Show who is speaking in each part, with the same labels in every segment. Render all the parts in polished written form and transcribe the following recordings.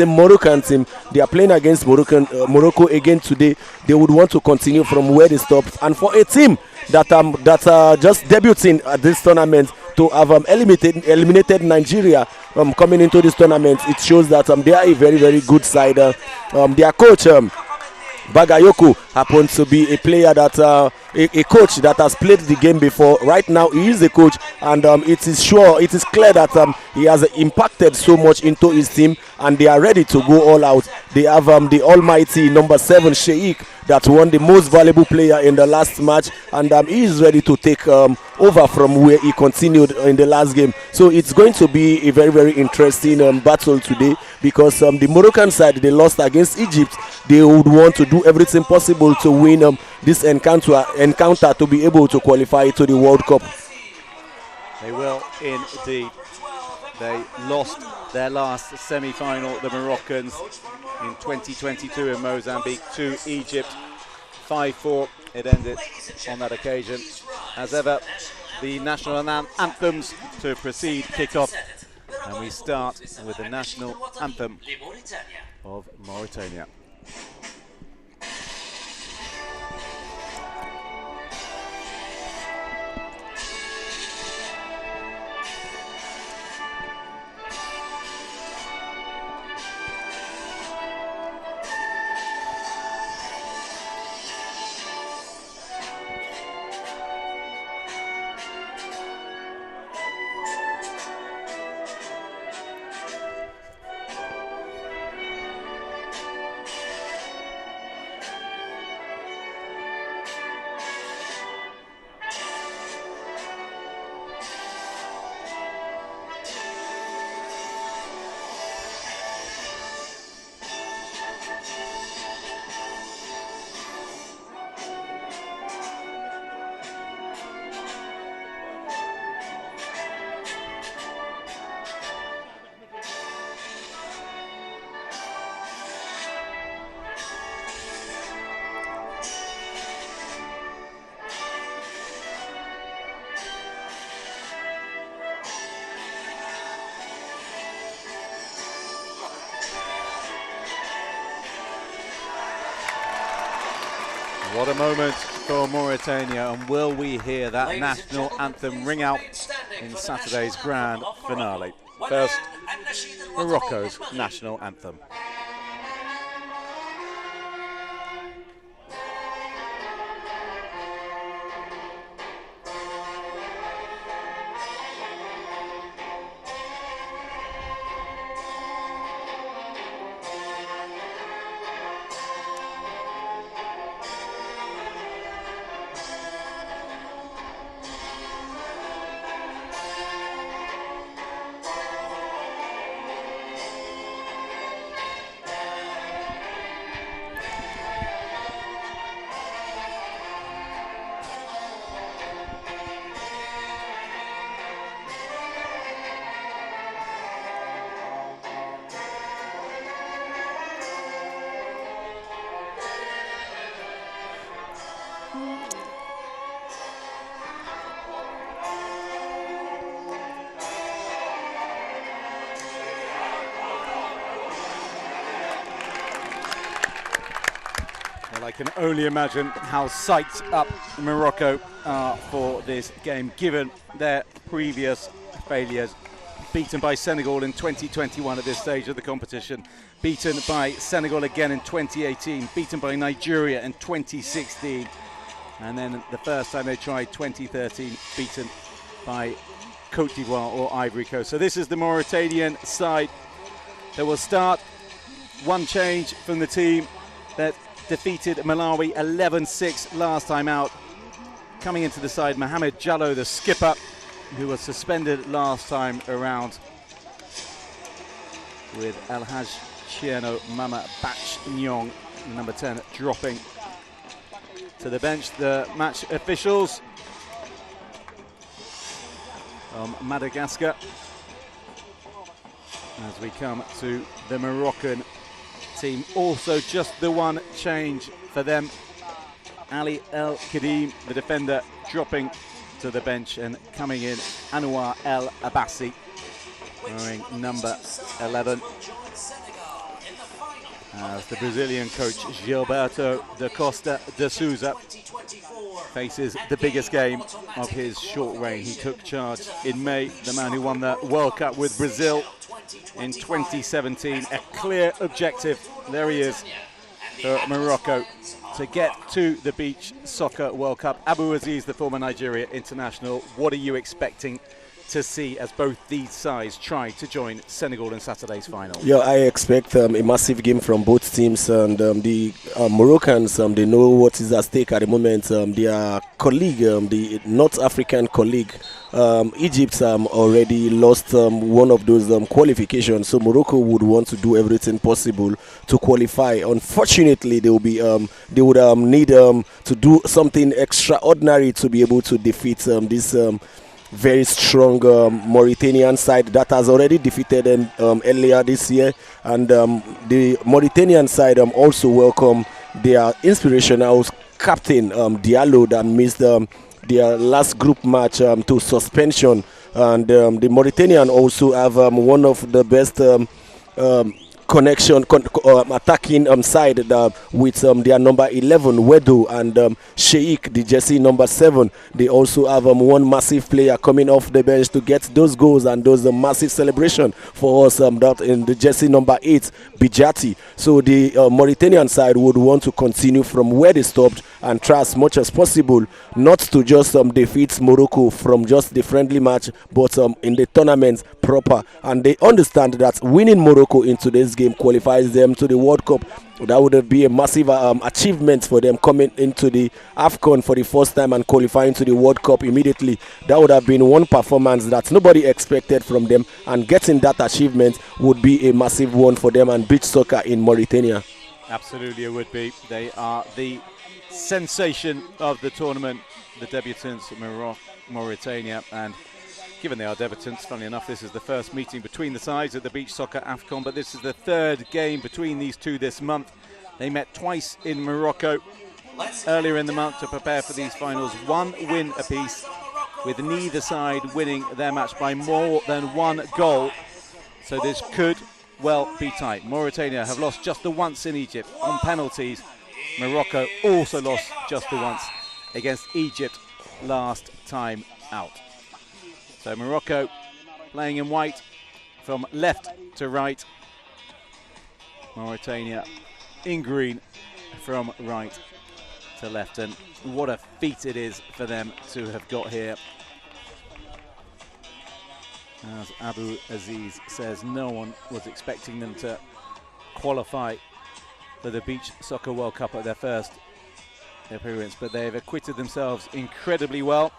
Speaker 1: a Moroccan team. They are playing against Morocco again today. They would want to continue from where they stopped. And for a team that just debuting at this tournament to have eliminated Nigeria coming into this tournament, it shows that they are a very, very good side. Their coach, Bagayoko, happens to be a player that a coach that has played the game before. Right now he is a coach, and it is clear that he has impacted so much into his team, and they are ready to go all out. They have the almighty number 7 Sheikh that won the most valuable player in the last match, and he is ready to take over from where he continued in the last game. So it's going to be a very, very interesting battle today, because the Moroccan side, they lost against Egypt. They would want to do everything possible to win this encounter to be able to qualify to the World Cup.
Speaker 2: They will indeed. They lost their last semi-final, the Moroccans, in 2022 in Mozambique to Egypt. 5-4 it ended on that occasion. As ever, the national anthems to proceed kick off, and we start with the national anthem of Mauritania. What a moment for Mauritania, and will we hear that national anthem ring out in Saturday's grand finale? First, Morocco's national anthem. I can only imagine how psyched up Morocco are for this game, given their previous failures. Beaten by Senegal in 2021 at this stage of the competition, beaten by Senegal again in 2018, beaten by Nigeria in 2016, and then the first time they tried, 2013, beaten by Cote d'Ivoire or Ivory Coast. So this is the Mauritanian side that will start. One change from the team that defeated Malawi 11-6 last time out. Coming into the side, Mohamed Jallo, the skipper, who was suspended last time around, with El Haj Chieno Mama Bach Nyong, number 10, dropping to the bench. The match officials from Madagascar, as we come to the Moroccan team. Also just the one change for them. Ali El Kadim, the defender, dropping to the bench, and coming in Anwar El Abbasi, wearing number 11. as the Brazilian coach Gilberto da Costa de Souza faces the biggest game of his short reign. He took charge in May, the man who won the World Cup with Brazil in 2017. A clear objective, there he is, for Morocco to get to the Beach Soccer World Cup. Abu Aziz, the former Nigeria international, what are you expecting to see as both these sides try to join Senegal in Saturday's final?
Speaker 1: Yeah, I expect a massive game from both teams, and the Moroccans, they know what is at stake at the moment. Their colleague, the North African colleague, Egypt, already lost one of those qualifications, so Morocco would want to do everything possible to qualify. Unfortunately, they will be they would need to do something extraordinary to be able to defeat this very strong Mauritanian side that has already defeated them earlier this year. And the Mauritanian side also welcome their inspirational captain Diallo that missed their last group match to suspension. And the Mauritanian also have one of the best attacking side with their number 11 Wedo and Sheikh, the jersey number 7. They also have one massive player coming off the bench to get those goals and those massive celebration for us that in the jersey number 8 Bijati. So the Mauritanian side would want to continue from where they stopped and try as much as possible not to just defeat Morocco from just the friendly match, but in the tournament proper. And they understand that winning Morocco in today's game qualifies them to the World Cup. That would be a massive achievement for them, coming into the AFCON for the first time and qualifying to the World Cup immediately. That would have been one performance that nobody expected from them, and getting that achievement would be a massive one for them and beach soccer in Mauritania.
Speaker 2: Absolutely, it would be. They are the sensation of the tournament, the debutants, Mauritania, and given they are debutants, funnily enough, this is the first meeting between the sides at the Beach Soccer AFCON, but this is the third game between these two this month. They met twice in Morocco earlier in the month to prepare for these finals. One win apiece, with neither side winning their match by more than one goal. So this could well be tight. Mauritania have lost just the once in Egypt on penalties. Morocco also lost just the once against Egypt last time out. So Morocco playing in white from left to right. Mauritania in green from right to left. And what a feat it is for them to have got here. As Abu Aziz says, no one was expecting them to qualify for the Beach Soccer World Cup at their first appearance, but they've acquitted themselves incredibly well.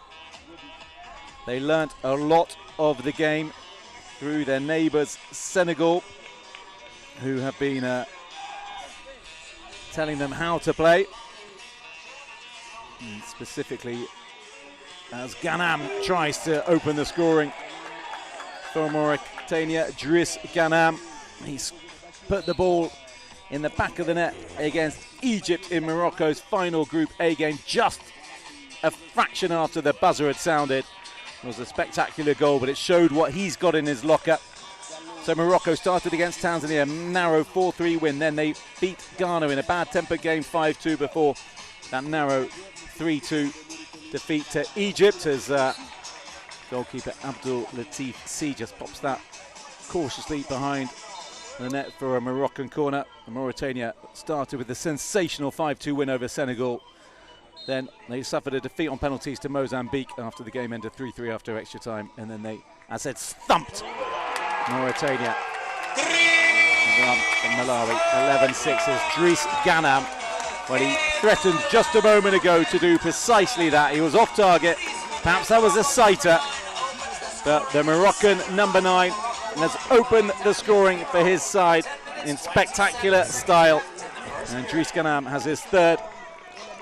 Speaker 2: They learnt a lot of the game through their neighbours Senegal, who have been telling them how to play. And specifically as Ghanam tries to open the scoring for Mauritania. Driss Ghanam, he's put the ball in the back of the net against Egypt in Morocco's final Group A game, just a fraction after the buzzer had sounded. It was a spectacular goal, but it showed what he's got in his locker. So Morocco started against Tanzania, narrow 4-3 win. Then they beat Ghana in a bad-tempered game 5-2 before that narrow 3-2 defeat to Egypt, as goalkeeper Abdul Latif C just pops that cautiously behind the net for a Moroccan corner. Mauritania started with a sensational 5-2 win over Senegal. Then they suffered a defeat on penalties to Mozambique after the game ended 3-3 after extra time. And then they, as I said, thumped Mauritania. Malawi 11-6 as Driss Ghanam, well, he threatened just a moment ago to do precisely that. He was off target. Perhaps that was a sighter. But the Moroccan number 9 has opened the scoring for his side in spectacular style. And Driss Ghanam has his third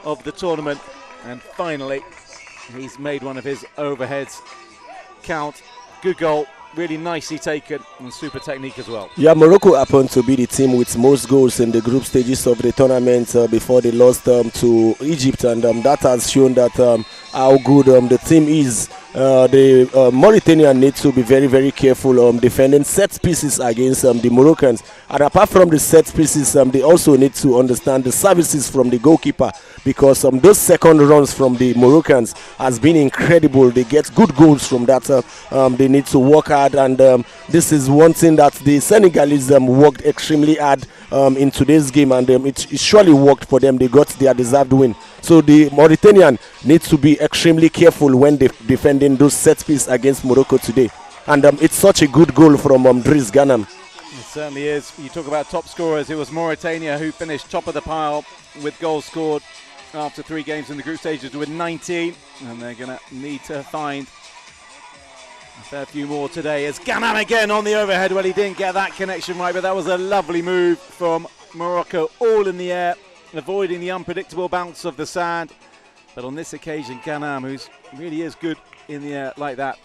Speaker 2: of the tournament, and finally he's made one of his overheads count. Good goal, really nicely taken, and super technique as well. Yeah,
Speaker 1: Morocco happened to be the team with most goals in the group stages of the tournament before they lost to Egypt, and that has shown that how good the team is the Mauritania need to be very, very careful defending set pieces against the Moroccans. And apart from the set pieces, they also need to understand the services from the goalkeeper, because those second runs from the Moroccans has been incredible. They get good goals from that. They need to work hard, and this is one thing that the Senegalese worked extremely hard in today's game, and it surely worked for them. They got their deserved win. So the Mauritanian needs to be extremely careful when defending those set pieces against Morocco today. And it's such a good goal from Driss Ghanam.
Speaker 2: It certainly is. You talk about top scorers. It was Mauritania who finished top of the pile with goals scored after 3 games in the group stages with 19. And they're going to need to find a fair few more today. As Ghanam again on the overhead. Well, he didn't get that connection right, but that was a lovely move from Morocco, all in the air, avoiding the unpredictable bounce of the sand. But on this occasion, Ghanam, who really is good in the air like that,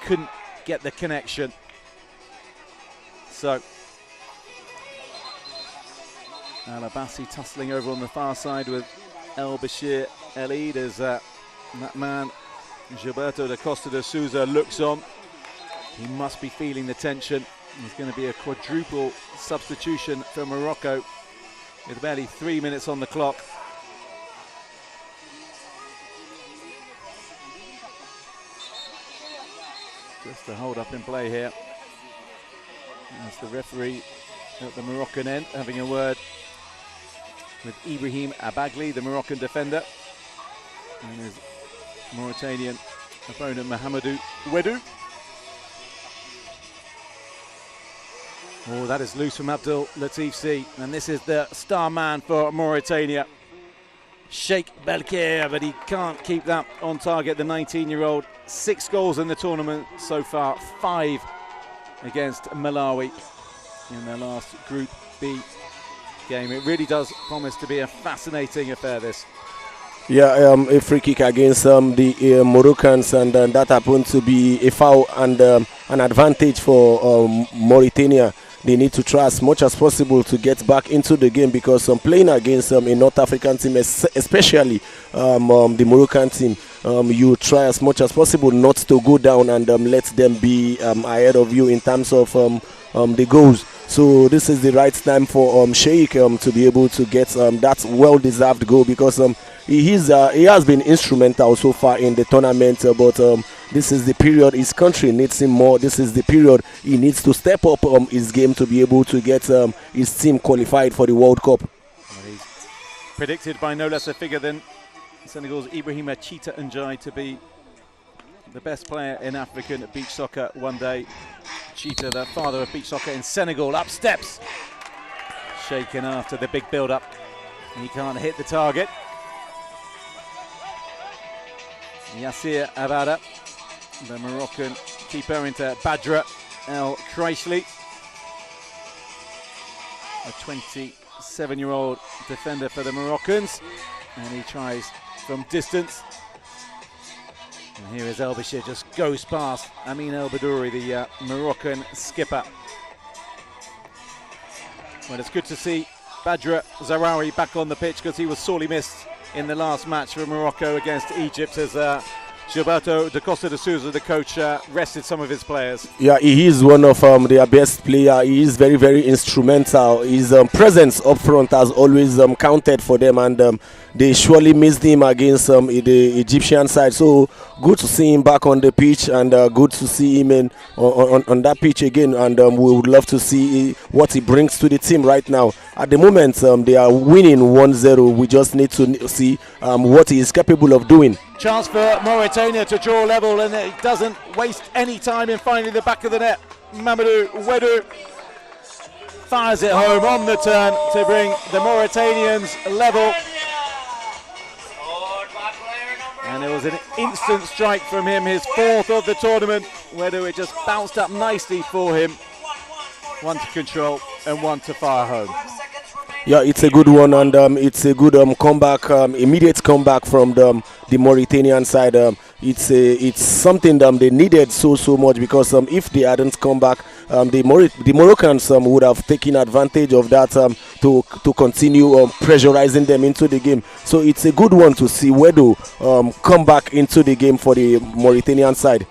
Speaker 2: couldn't get the connection. So Al-Abbasi tussling over on the far side with El Bashir El Eid as that man Gilberto da Costa de Souza looks on. He must be feeling the tension. There's going to be a quadruple substitution for Morocco with barely 3 minutes on the clock. Just a hold up in play here. As the referee at the Moroccan end having a word with Ibrahim Abagli, the Moroccan defender, and his Mauritanian opponent Mahamadou Wedou. Oh, that is loose from Abdel Latif C, and this is the star man for Mauritania, Sheikh Belkir, but he can't keep that on target, the 19-year-old. 6 goals in the tournament so far, 5 against Malawi in their last Group B game. It really does promise to be a fascinating affair, this.
Speaker 1: Yeah, a free kick against the Moroccans, and that happened to be a foul and an advantage for Mauritania. They need to try as much as possible to get back into the game, because playing against a North African team, especially the Moroccan team, you try as much as possible not to go down and let them be ahead of you in terms of the goals. So this is the right time for Sheikh to be able to get that well-deserved goal, because he has been instrumental so far in the tournament, but this is the period his country needs him more. This is the period he needs to step up his game to be able to get his team qualified for the World Cup.
Speaker 2: Well, he's predicted by no less a figure than Senegal's Ibrahima Chita Njai to be the best player in African beach soccer one day. Chita, the father of beach soccer in Senegal, up steps. Shaken after the big build-up. He can't hit the target. Yassir Abada, the Moroccan keeper, into Badra El Kreishli, a 27-year-old defender for the Moroccans, and he tries from distance. And here is El Bashir, just goes past Amin El Badouri, the Moroccan skipper. Well, it's good to see Badra Zarawi back on the pitch, because he was sorely missed in the last match for Morocco against Egypt, as Gilberto da Costa de Souza, the coach, rested some of his players. Yeah,
Speaker 1: he is one of their best players. He is very, very instrumental. His presence up front has always counted for them, and they surely missed him against the Egyptian side. So good to see him back on the pitch, and good to see him on that pitch again. And we would love to see what he brings to the team right now. At the moment, they are winning 1-0. We just need to see what he is capable of doing.
Speaker 2: Chance for Mauritania to draw level, and it doesn't waste any time in finding the back of the net. Mamadou Wedou fires it home on the turn to bring the Mauritanians level. And it was an instant strike from him, his 4th of the tournament. Wedou, it just bounced up nicely for him. 1 to control and 1 to fire home.
Speaker 1: Yeah, it's a good one, and it's a good comeback, immediate comeback from the Mauritanian side. it's something they needed so much, because if they hadn't come back, the Moroccans would have taken advantage of that, to continue pressurizing them into the game. So it's a good one to see Wedo come back into the game for the Mauritanian side.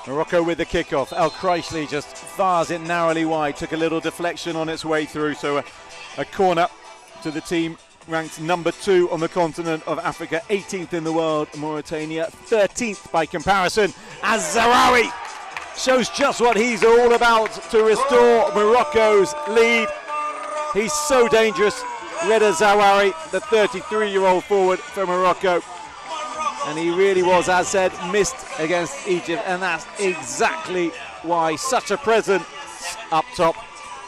Speaker 2: Morocco with the kickoff. El Kreisli just fires it narrowly wide, took a little deflection on its way through, so a corner to the team ranked number 2 on the continent of Africa, 18th in the world, Mauritania, 13th by comparison, as Zarawi shows just what he's all about to restore Morocco's lead. He's so dangerous, Reda Zarawi, the 33-year-old forward for Morocco. And he really was, as said, missed against Egypt, and that's exactly why such a presence up top.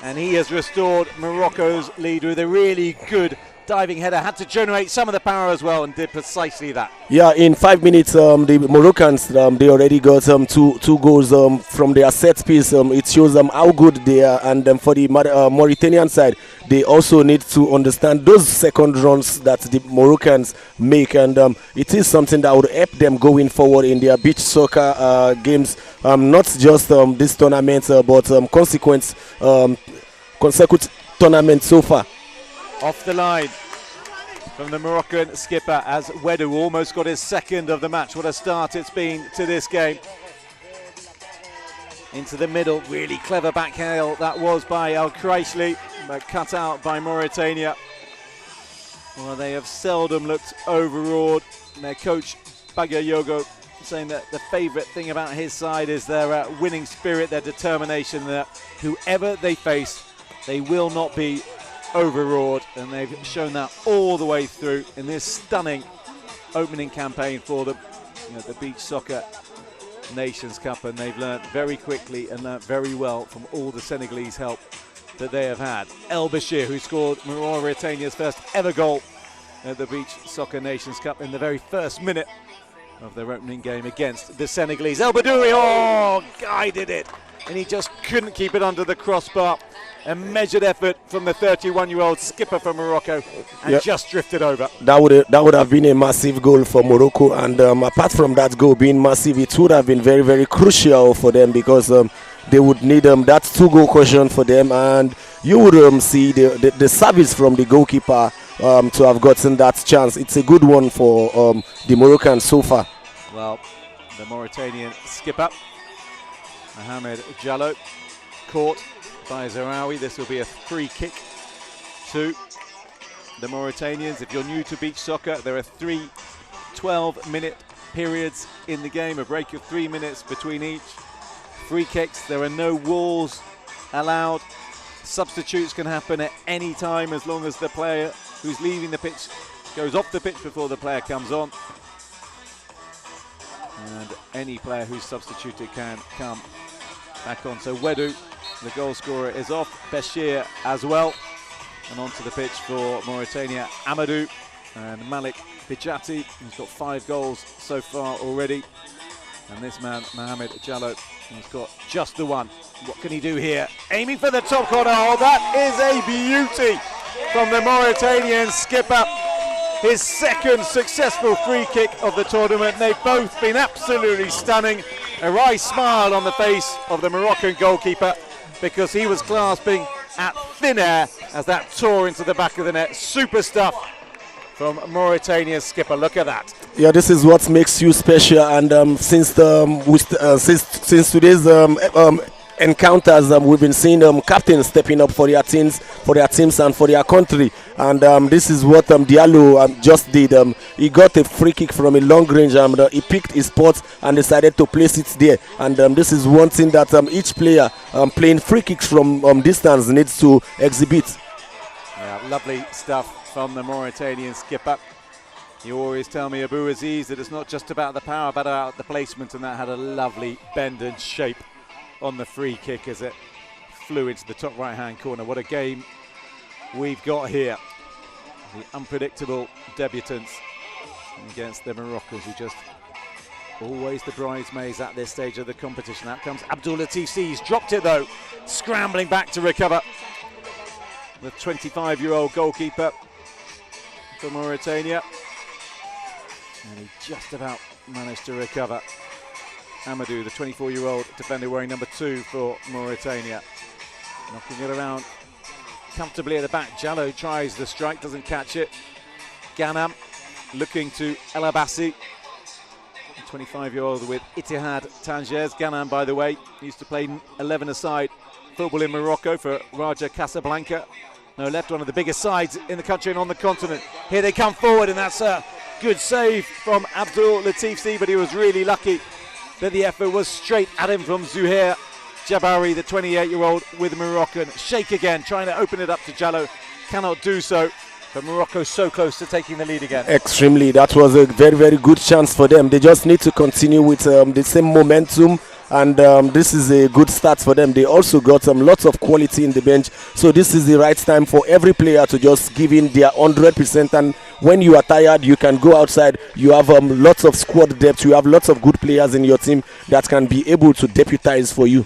Speaker 2: And he has restored Morocco's lead with a really good diving header. Had to generate some of the power as well, and did precisely that. Yeah, in 5 minutes, the Moroccans, they already got two goals from their set piece. It shows them how good they are, and for the Mauritanian side, they also need to understand those second runs that the Moroccans make, and it is something that would help them going forward in their beach soccer games, not just this tournament, but consecutive tournaments so far. Off the line from the Moroccan skipper, as Wedu almost got his second of the match. What a start it's been to this game. Into the middle, really clever backheel that was by El Kreisli, but cut out by Mauritania. Well, they have seldom looked overawed. Their coach, Bagayogo, saying that the favourite thing about his side is their winning spirit, their determination, that whoever they face, they will not be overawed, and they've shown that all the way through in this stunning opening campaign for them, the Beach Soccer Nations Cup, and they've learnt very quickly and learnt very well from all the Senegalese help that they have had. El Bashir, who scored Mauritania's first ever goal at the Beach Soccer Nations Cup in the very first minute of their opening game against the Senegalese. El Badouri, guided it, and he just couldn't keep it under the crossbar. A measured effort from the 31-year-old skipper for Morocco, and just drifted over. That
Speaker 1: would have been a massive goal for Morocco, and apart from that goal being massive, it would have been very, very crucial for them, because they would need that 2-goal cushion for them, and you would see the service from the goalkeeper to have gotten that chance. It's a good one for the Moroccans so far.
Speaker 2: Well, the Mauritanian skipper, Mohamed Diallo, caught by Zarawi. This will be a free kick to the Mauritanians. If you're new to beach soccer, there are 3 12-minute periods in the game, a break of 3 minutes between each. Free kicks, there are no walls allowed. Substitutes can happen at any time, as long as the player who's leaving the pitch goes off the pitch before the player comes on. And any player who's substituted can come back on. So Wedu, the goal scorer, is off. Bashir as well. And onto the pitch for Mauritania, Amadou and Malik Bijati, who's got 5 goals so far already. And this man, Mohamed Diallo, has got just the one. What can he do here? Aiming for the top corner. Oh, that is a beauty from the Mauritanian skipper. His second successful free kick of the tournament. They've both been absolutely stunning. A wry smile on the face of the Moroccan goalkeeper, because he was clasping at thin air as that tore into the back of the net. Super stuff from Mauritania's skipper. Look at that.
Speaker 1: Yeah, this is what makes you special. And since today's encounters, we've been seeing captains stepping up for their teams, and for their country. And this is what Diallo just did. He got a free kick from a long range, and he picked his spot and decided to place it there. And this is one thing that each player playing free kicks from distance needs to exhibit.
Speaker 2: Yeah, lovely stuff from the Mauritanian skipper. You always tell me, Abu Aziz, that it's not just about the power, but about the placement, and that had a lovely bend and shape on the free kick as it flew into the top right-hand corner. What a game we've got here. The unpredictable debutants against the Moroccans, who just always the bridesmaids at this stage of the competition. Out comes Abdul Latif C. He's dropped it though, scrambling back to recover. The 25-year-old goalkeeper for Mauritania. And he just about managed to recover. Amadou, the 24-year-old defender wearing number 2 for Mauritania. Knocking it around comfortably at the back. Jallo tries the strike, doesn't catch it. Ghanam looking to El Abbassi, 25-year-old with Ittihad Tanger. Ghanam, by the way, used to play 11-a-side football in Morocco for Raja Casablanca. No, left one of the biggest sides in the country and on the continent. Here they come forward, and that's a good save from Abdul Latif C, but he was really lucky that the effort was straight at him from Zuhair Jabari, the 28-year-old with Moroccan. Sheikh again, trying to open it up to Jallo. Cannot do so, but Morocco so close to taking the lead again.
Speaker 1: Extremely. That was a very, very good chance for them. They just need to continue with the same momentum, and this is a good start for them. They also got lots of quality in the bench, so this is the right time for every player to just give in their 100%. And when you are tired, you can go outside. You have lots of squad depth. You have lots of good players in your team that can be able to deputize for you.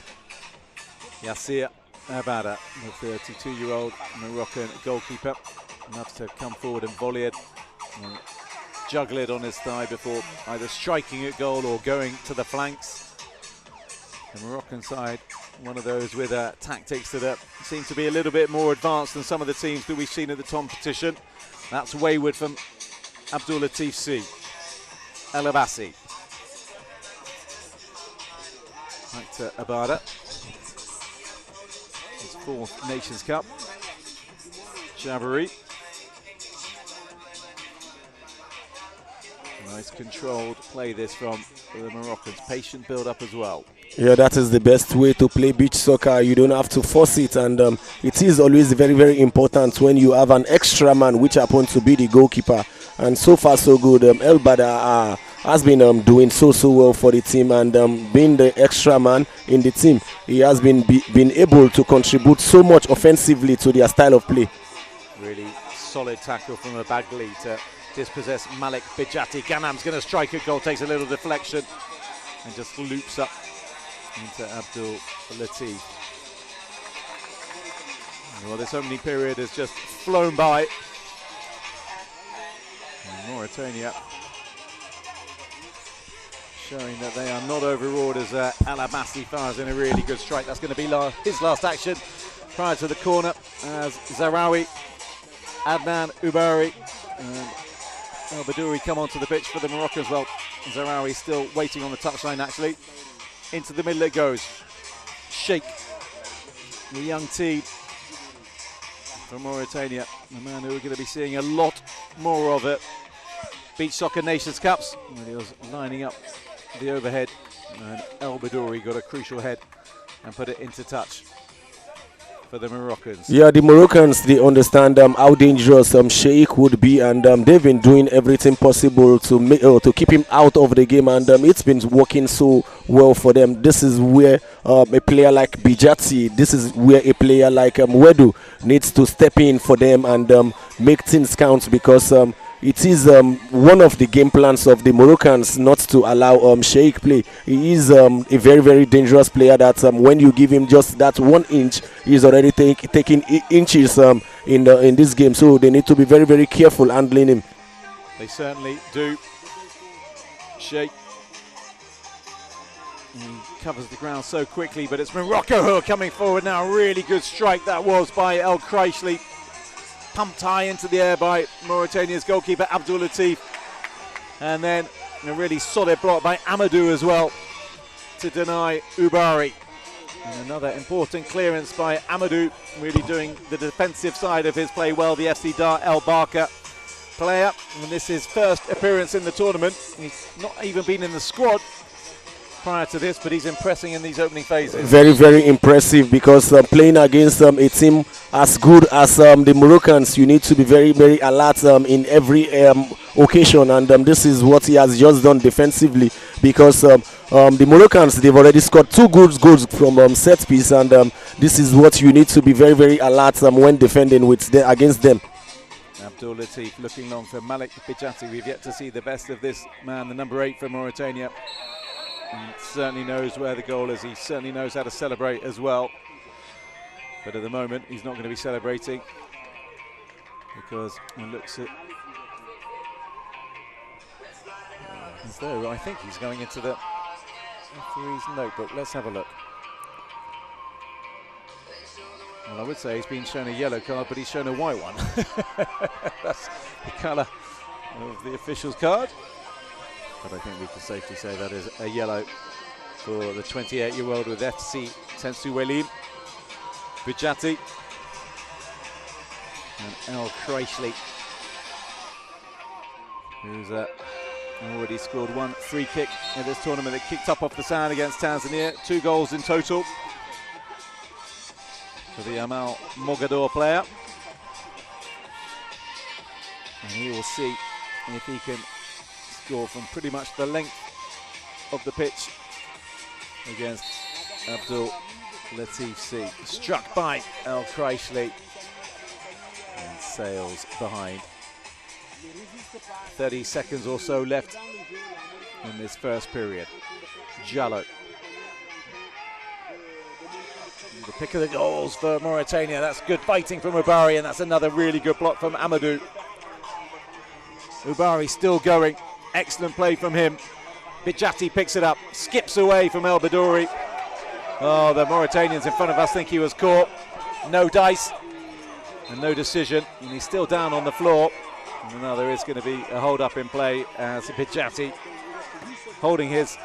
Speaker 2: Yassir Abada, the 32-year-old Moroccan goalkeeper, enough to come forward and volley it, and juggle it on his thigh before either striking at goal or going to the flanks. The Moroccan side, one of those with tactics that seem to be a little bit more advanced than some of the teams that we've seen at the competition. That's wayward from Abdul Latif C. El Abbassi. Back to Abada. His 4th Nations Cup. Jabari. Nice controlled play this from the Moroccans. Patient build-up as well.
Speaker 1: Yeah, that is the best way to play beach soccer. You don't have to force it, and it is always very, very important when you have an extra man, which happens to be the goalkeeper. And so far, so good. El Bada has been doing so well for the team, and being the extra man in the team, he has been able to contribute so much offensively to their style of play.
Speaker 2: Really solid tackle from Abagli to dispossess Malik Bijati. Ghanam's going to strike a goal, takes a little deflection, and just loops up into Abdul Latif. Well, this opening period has just flown by. And Mauritania showing that they are not overawed as El Abbassi fires in a really good strike. That's going to be his last action prior to the corner as Zarawi, Adnan Ubari and El Badouri come onto the pitch for the Moroccans. Well, Zarawi still waiting on the touchline actually. Into the middle it goes. Sheikh, the young team from Mauritania, a man who we're going to be seeing a lot more of it. Beach Soccer Nations Cups, when he was lining up the overhead, and El Badouri got a crucial head and put it into touch for the Moroccans.
Speaker 1: Yeah, the Moroccans, they understand how dangerous Sheikh would be, and they've been doing everything possible to keep him out of the game, and it's been working so well for them. This is where a player like Bijati, this is where a player like Wedu needs to step in for them and make things count, because it is one of the game plans of the Moroccans not to allow Sheikh play. He is a very, very dangerous player that when you give him just that 1 inch, he's already taking inches in this game. So they need to be very, very careful handling him.
Speaker 2: They certainly do. Sheikh covers the ground so quickly, but it's Morocco who are coming forward now. Really good strike that was by El Kreishli. Pumped high into the air by Mauritania's goalkeeper Abdul Latif, and then a really solid block by Amadou as well to deny Ubari. And another important clearance by Amadou, really doing the defensive side of his play well, the FC Dar El Barka player, and this is his first appearance in the tournament. He's not even been in the squad prior to this, but he's impressing in these opening phases.
Speaker 1: Very, very impressive, because playing against a team as good as the Moroccans, you need to be very, very alert in every occasion, and this is what he has just done defensively, because the Moroccans, they've already scored 2 good goals from set piece, and this is what you need to be very, very alert when defending against them.
Speaker 2: Abdul Latif looking long for Malik Bijati. We've yet to see the best of this man, the number 8 for Mauritania. He certainly knows where the goal is. He certainly knows how to celebrate as well. But at the moment, he's not going to be celebrating, because he looks at As though I think he's going into the referee's notebook. Let's have a look. Well, I would say he's been shown a yellow card, but he's shown a white one. That's the colour of the official's card. But I think we can safely say that is a yellow for the 28-year-old with FC Tensuweli, Bijati and El Kreishli, who's already scored one free kick in this tournament. It kicked up off the sand against Tanzania. 2 goals in total for the Amal Mogador player. And he will see if he can score from pretty much the length of the pitch against Abdul Latif C. Struck by El Kreishli and sails behind. 30 seconds or so left in this first period. Jallo. The pick of the goals for Mauritania. That's good fighting from Ubari, and that's another really good block from Amadou. Ubari still going. Excellent play from him. Bijati picks it up, skips away from El Badouri. Oh, the Mauritanians in front of us think he was caught. No dice and no decision, and he's still down on the floor. And now there is going to be a hold up in play as Bijati holding his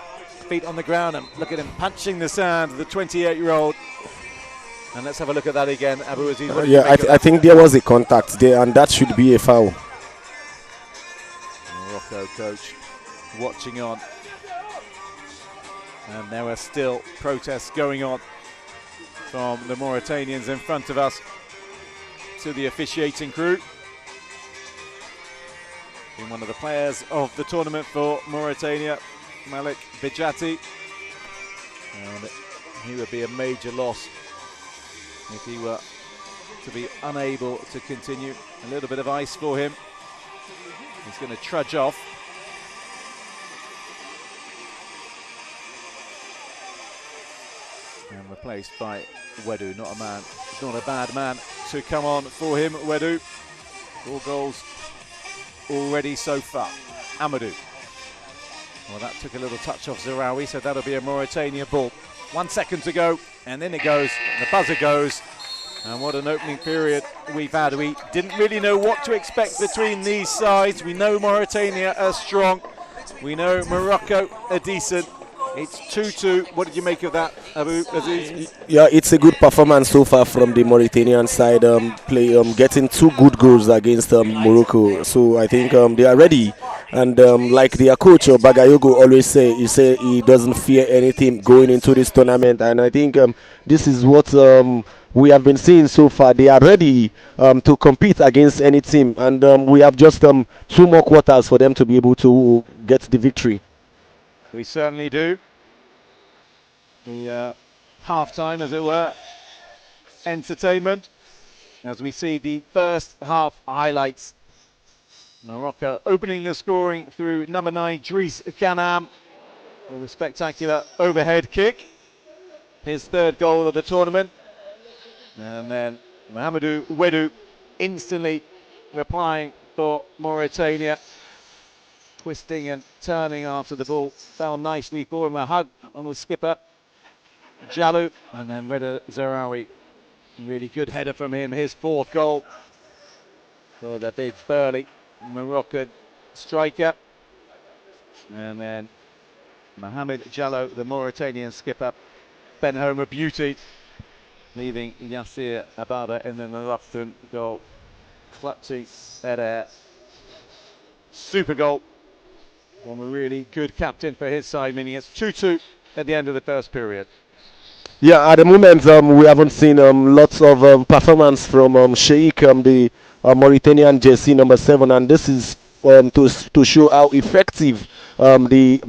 Speaker 2: feet on the ground, and look at him punching the sand, the 28-year-old. And let's have a look at that again, Abu Aziz.
Speaker 1: Yeah, I think there was a contact there, and that should be a foul.
Speaker 2: Morocco coach watching on. And there are still protests going on from the Mauritanians in front of us to the officiating crew. Being one of the players of the tournament for Mauritania, Malik Bijati. And he would be a major loss if he were to be unable to continue. A little bit of ice for him. He's going to trudge off. And replaced by Wedu, not a bad man to come on for him. Wedu, 4 goals already so far. Amadou. Well, that took a little touch off Zarawi, so that'll be a Mauritania ball. 1 second to go, and then it goes, the buzzer goes. And what an opening period we've had. We didn't really know what to expect between these sides. We know Mauritania are strong. We know Morocco are decent. It's 2-2. What did you make of that, Abu Aziz?
Speaker 1: Yeah, it's a good performance so far from the Mauritanian side. Getting 2 good goals against Morocco. So I think they are ready. And like their coach Bagayogo always say, he doesn't fear anything going into this tournament. And I think this is what we have been seeing so far. They are ready to compete against any team. And we have just 2 more quarters for them to be able to get the victory.
Speaker 2: We certainly do. The half-time, as it were, entertainment. As we see the first half highlights. Morocco opening the scoring through number 9, Driss Kanam, with a spectacular overhead kick. His 3rd goal of the tournament. And then Mohamedou Wedu instantly replying for Mauritania. Twisting and turning after the ball fell nicely for him. A hug on the skipper, Jalou, and then Reda Zarawi. Really good header from him, his 4th goal for the big burly Moroccan striker. And then Mohamed Jalou, the Mauritanian skipper, bent home a beauty, leaving Yassir Abada in the reluctant goal. Clutching header. Super goal from a really good captain for his side, meaning it's 2-2 at the end of the first period.
Speaker 1: Yeah, at the moment we haven't seen lots of performance from Sheikh, the Mauritanian jersey number 7, and this is to show how effective the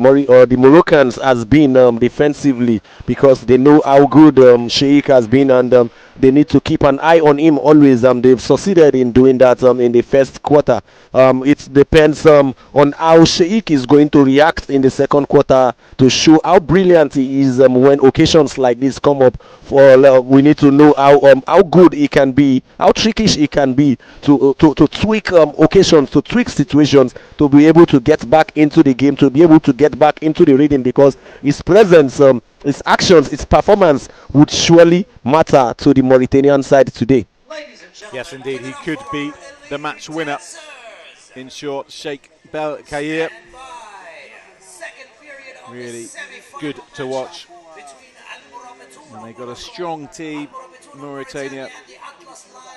Speaker 1: Moroccans has been defensively, because they know how good Sheikh has been, and they need to keep an eye on him always. They've succeeded in doing that in the first quarter. It depends on how Sheikh is going to react in the second quarter to show how brilliant he is when occasions like this come up. We need to know how good he can be, how trickish he can be to tweak occasions, to tweak situations, to be able to get back into the game, to be able to get back into the rhythm, because his presence, his actions, his performance would surely matter to the Mauritanian side today.
Speaker 2: Yes, indeed, he could be the match winner. In short, Sheikh Belkair, really good to watch. And they got a strong team, Mauritania,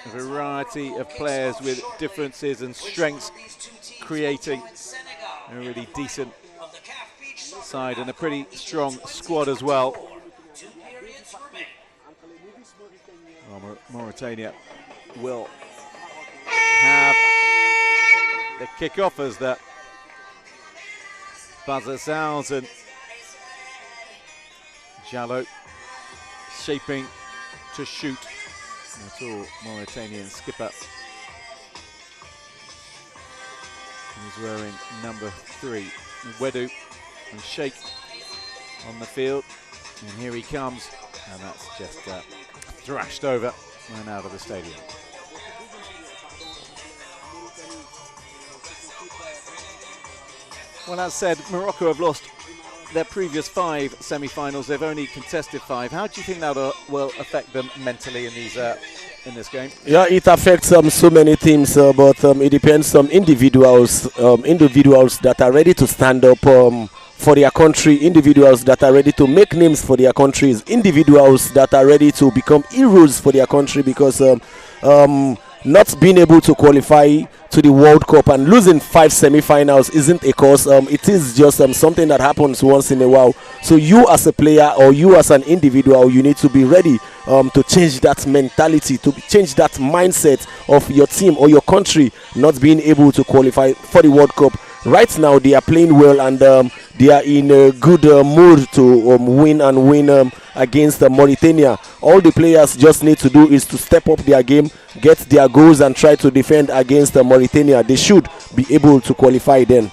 Speaker 2: a variety of players with differences and strengths, creating a really decent side and a pretty strong squad as well. Well, Mauritania will have the kick-off as the buzzer sounds, and Jallo shaping to shoot. That's all Mauritanian skipper. He's wearing number 3. Wedu and Sheikh on the field, and here he comes, and that's just thrashed over and out of the stadium. Well, as said, Morocco have lost their previous 5 semi-finals. They've only contested 5. How do you think that will affect them mentally in these in this game?
Speaker 1: Yeah, it affects so many teams, but it depends on individuals that are ready to stand up for their country, individuals that are ready to make names for their countries, individuals that are ready to become heroes for their country, because not being able to qualify to the World Cup and losing 5 semi-finals isn't a cause. It is just something that happens once in a while. So you as a player, or you as an individual, you need to be ready to change that mentality, to change that mindset of your team or your country not being able to qualify for the World Cup. Right now they are playing well, and they are in a good mood to win against Mauritania. All the players just need to do is to step up their game, get their goals, and try to defend against Mauritania. They should be able to qualify then.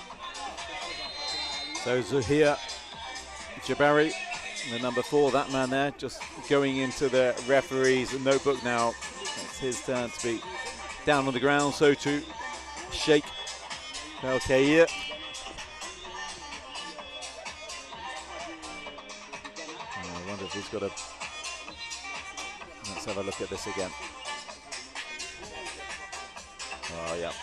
Speaker 2: So Zahir Jabari, the number 4, that man there, just going into the referee's notebook now. It's his turn to be down on the ground, so too Sheikh Belkair. I wonder if he's got a... Let's have a look at this again. Oh, yeah.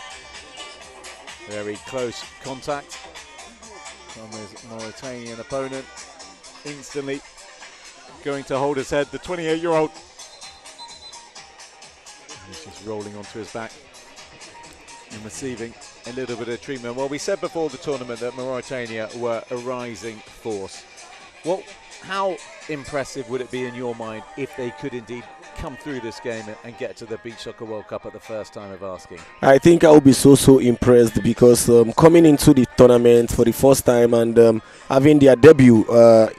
Speaker 2: Very close contact from his Mauritanian opponent. Instantly going to hold his head. The 28-year-old. He's just rolling onto his back and receiving a little bit of treatment. Well, we said before the tournament that Mauritania were a rising force. How impressive would it be in your mind if they could indeed come through this game and get to the Beach Soccer World Cup at the first time of asking?
Speaker 1: I think I will be so impressed, because coming into the tournament for the first time and having their debut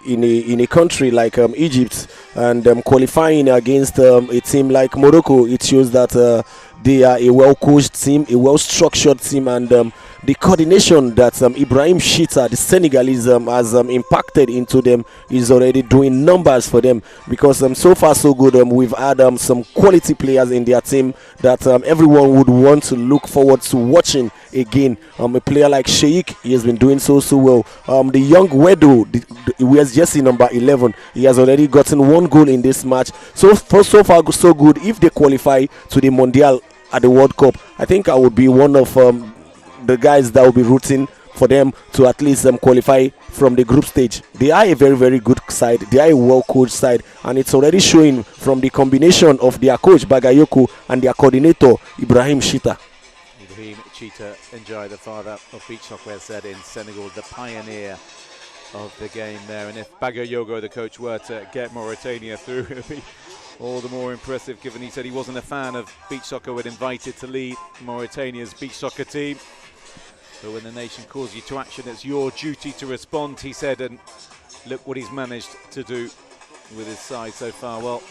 Speaker 1: in a country like Egypt, and qualifying against a team like Morocco, it shows that they are a well-coached team, a well-structured team, and the coordination that Ibrahim Chita, the Senegalese, has impacted into them is already doing numbers for them, because so far so good. We've had some quality players in their team that everyone would want to look forward to watching again. A player like Sheikh, he has been doing so well. The young Wedo, he wears jersey number 11. He has already gotten 1 goal in this match. So far so good. If they qualify to the Mondial at the World Cup, I think I would be one of the guys that will be rooting for them to at least qualify from the group stage. They are a very good side. They are a well-coached side, and it's already showing from the combination of their coach Bagayoko and their coordinator Ibrahim Chita.
Speaker 2: Ibrahim Chita, Njai, the father of beach soccer, said in Senegal, the pioneer of the game there. And if Bagayoko, the coach, were to get Mauritania through, it would be all the more impressive, given he said he wasn't a fan of beach soccer when invited to lead Mauritania's beach soccer team. But when the nation calls you to action, it's your duty to respond, he said, and look what he's managed to do with his side so far. Well,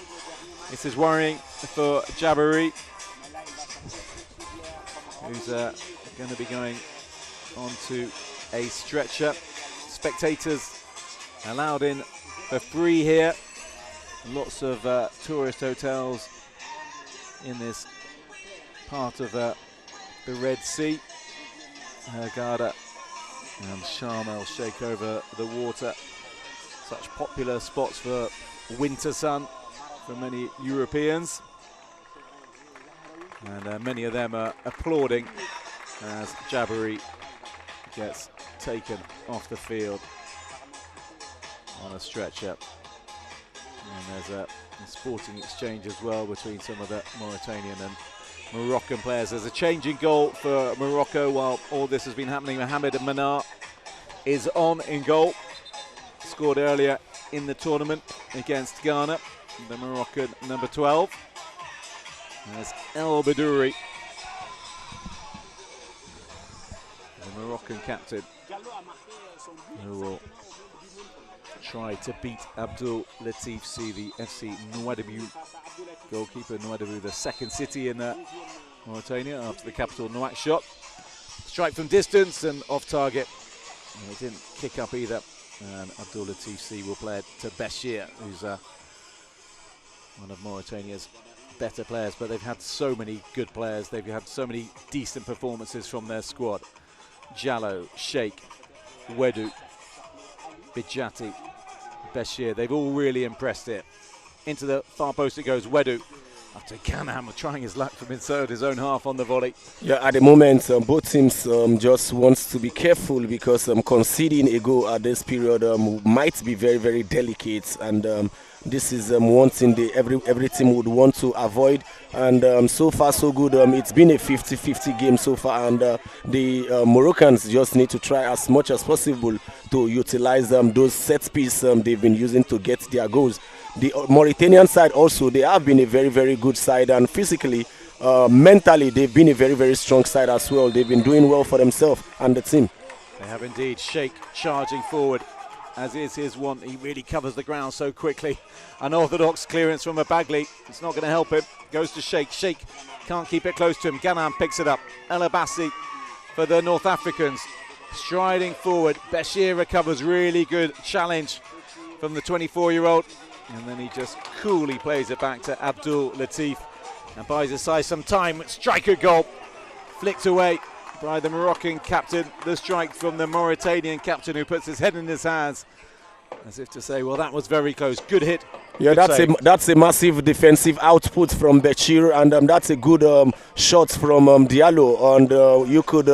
Speaker 2: this is worrying for Jabari, who's going to be going onto a stretcher. Spectators allowed in for free here. Lots of tourist hotels in this part of the Red Sea. Hurghada And Sharm el Sheikh over the water. Such popular spots for winter sun for many Europeans. And many of them are applauding as Jabari gets taken off the field on a stretcher. And there's a sporting exchange as well between some of the Mauritanian and Moroccan players. There's a changing goal for Morocco while all this has been happening. Mohamed Manar is on in goal. Scored earlier in the tournament against Ghana, the Moroccan number 12. There's El Bedouri, the Moroccan captain, who will try to beat Abdul Latif C, the FC Nouadhibou goalkeeper. Nouadhibou, the second city in Mauritania after the capital Nouakchott. Strike from distance and off target. It didn't kick up either. And Abdul Latif C will play it to Bashir, who's one of Mauritania's better players, but they've had so many good players. They've had so many decent performances from their squad. Jallo, Sheikh, Wedou, Bijati, Bashir, they've all really impressed it. Into the far post it goes, Wedou. After Ganham trying his luck from inside his own half on the volley. Yeah,
Speaker 1: at the moment, both teams just wants to be careful because conceding a goal at this period might be very, very delicate. And this is one thing every team would want to avoid. And so far, so good. It's been a 50-50 game so far. And the Moroccans just need to try as much as possible to utilize those set pieces they've been using to get their goals. The Mauritanian side also, they have been a very, very good side, and physically, mentally, they've been a very, very strong side as well. They've been doing well for themselves and the team.
Speaker 2: They have indeed. Sheikh charging forward, as is his want. He really covers the ground so quickly. Unorthodox clearance from Abagli. It's not going to help him. Goes to Sheikh. Sheikh can't keep it close to him. Ganham picks it up. El Abassi for the North Africans. Striding forward. Bashir recovers. Really good challenge from the 24-year-old. And then he just coolly plays it back to Abdul Latif and buys his side some time. Striker goal, flicked away by the Moroccan captain. The strike from the Mauritanian captain, who puts his head in his hands as if to say, well, that was very close. Good hit.
Speaker 1: Yeah, that's a massive defensive output from Bashir, and that's a good shot from Diallo. And you could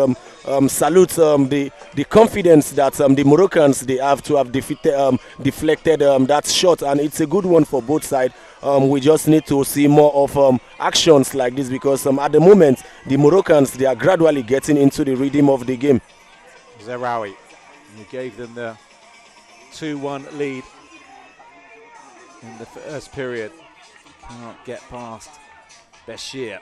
Speaker 1: salute the confidence that the Moroccans they have to have deflected that shot, and it's a good one for both sides. We just need to see more of actions like this because at the moment the Moroccans they are gradually getting into the rhythm of the game.
Speaker 2: Zahraoui, who gave them the 2-1 lead in the first period, cannot get past Bashir.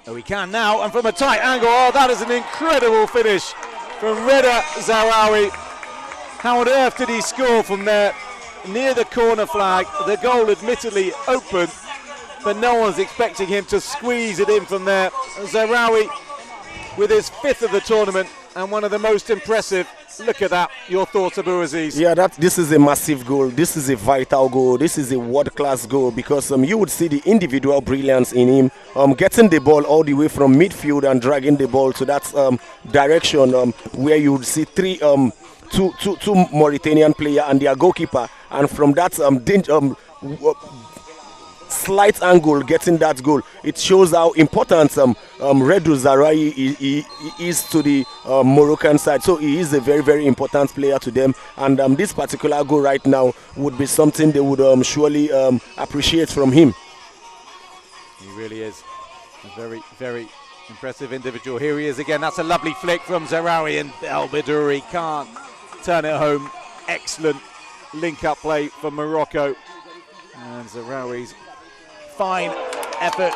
Speaker 2: Oh, he can now, and from a tight angle. Oh, that is an incredible finish from Reda Zahraoui. How on earth did he score from there near the corner flag? The goal admittedly open, but no one's expecting him to squeeze it in from there. Zahraoui with his 5th of the tournament and one of the most impressive. Look at that. Your thoughts, Abu Aziz?
Speaker 1: Yeah, this is a massive goal. This is a vital goal. This is a world-class goal because you would see the individual brilliance in him, getting the ball all the way from midfield and dragging the ball to that direction where you would see two Mauritanian players and their goalkeeper, and from that slight angle getting that goal. It shows how important Redou Zahraoui is to the Moroccan side. So he is a very, very important player to them, and this particular goal right now would be something they would surely appreciate from him.
Speaker 2: He really is a very, very impressive individual. Here he is again. That's a lovely flick from Zahraoui, and El Bedouri can't turn it home. Excellent link-up play from Morocco, and Zahraoui's fine effort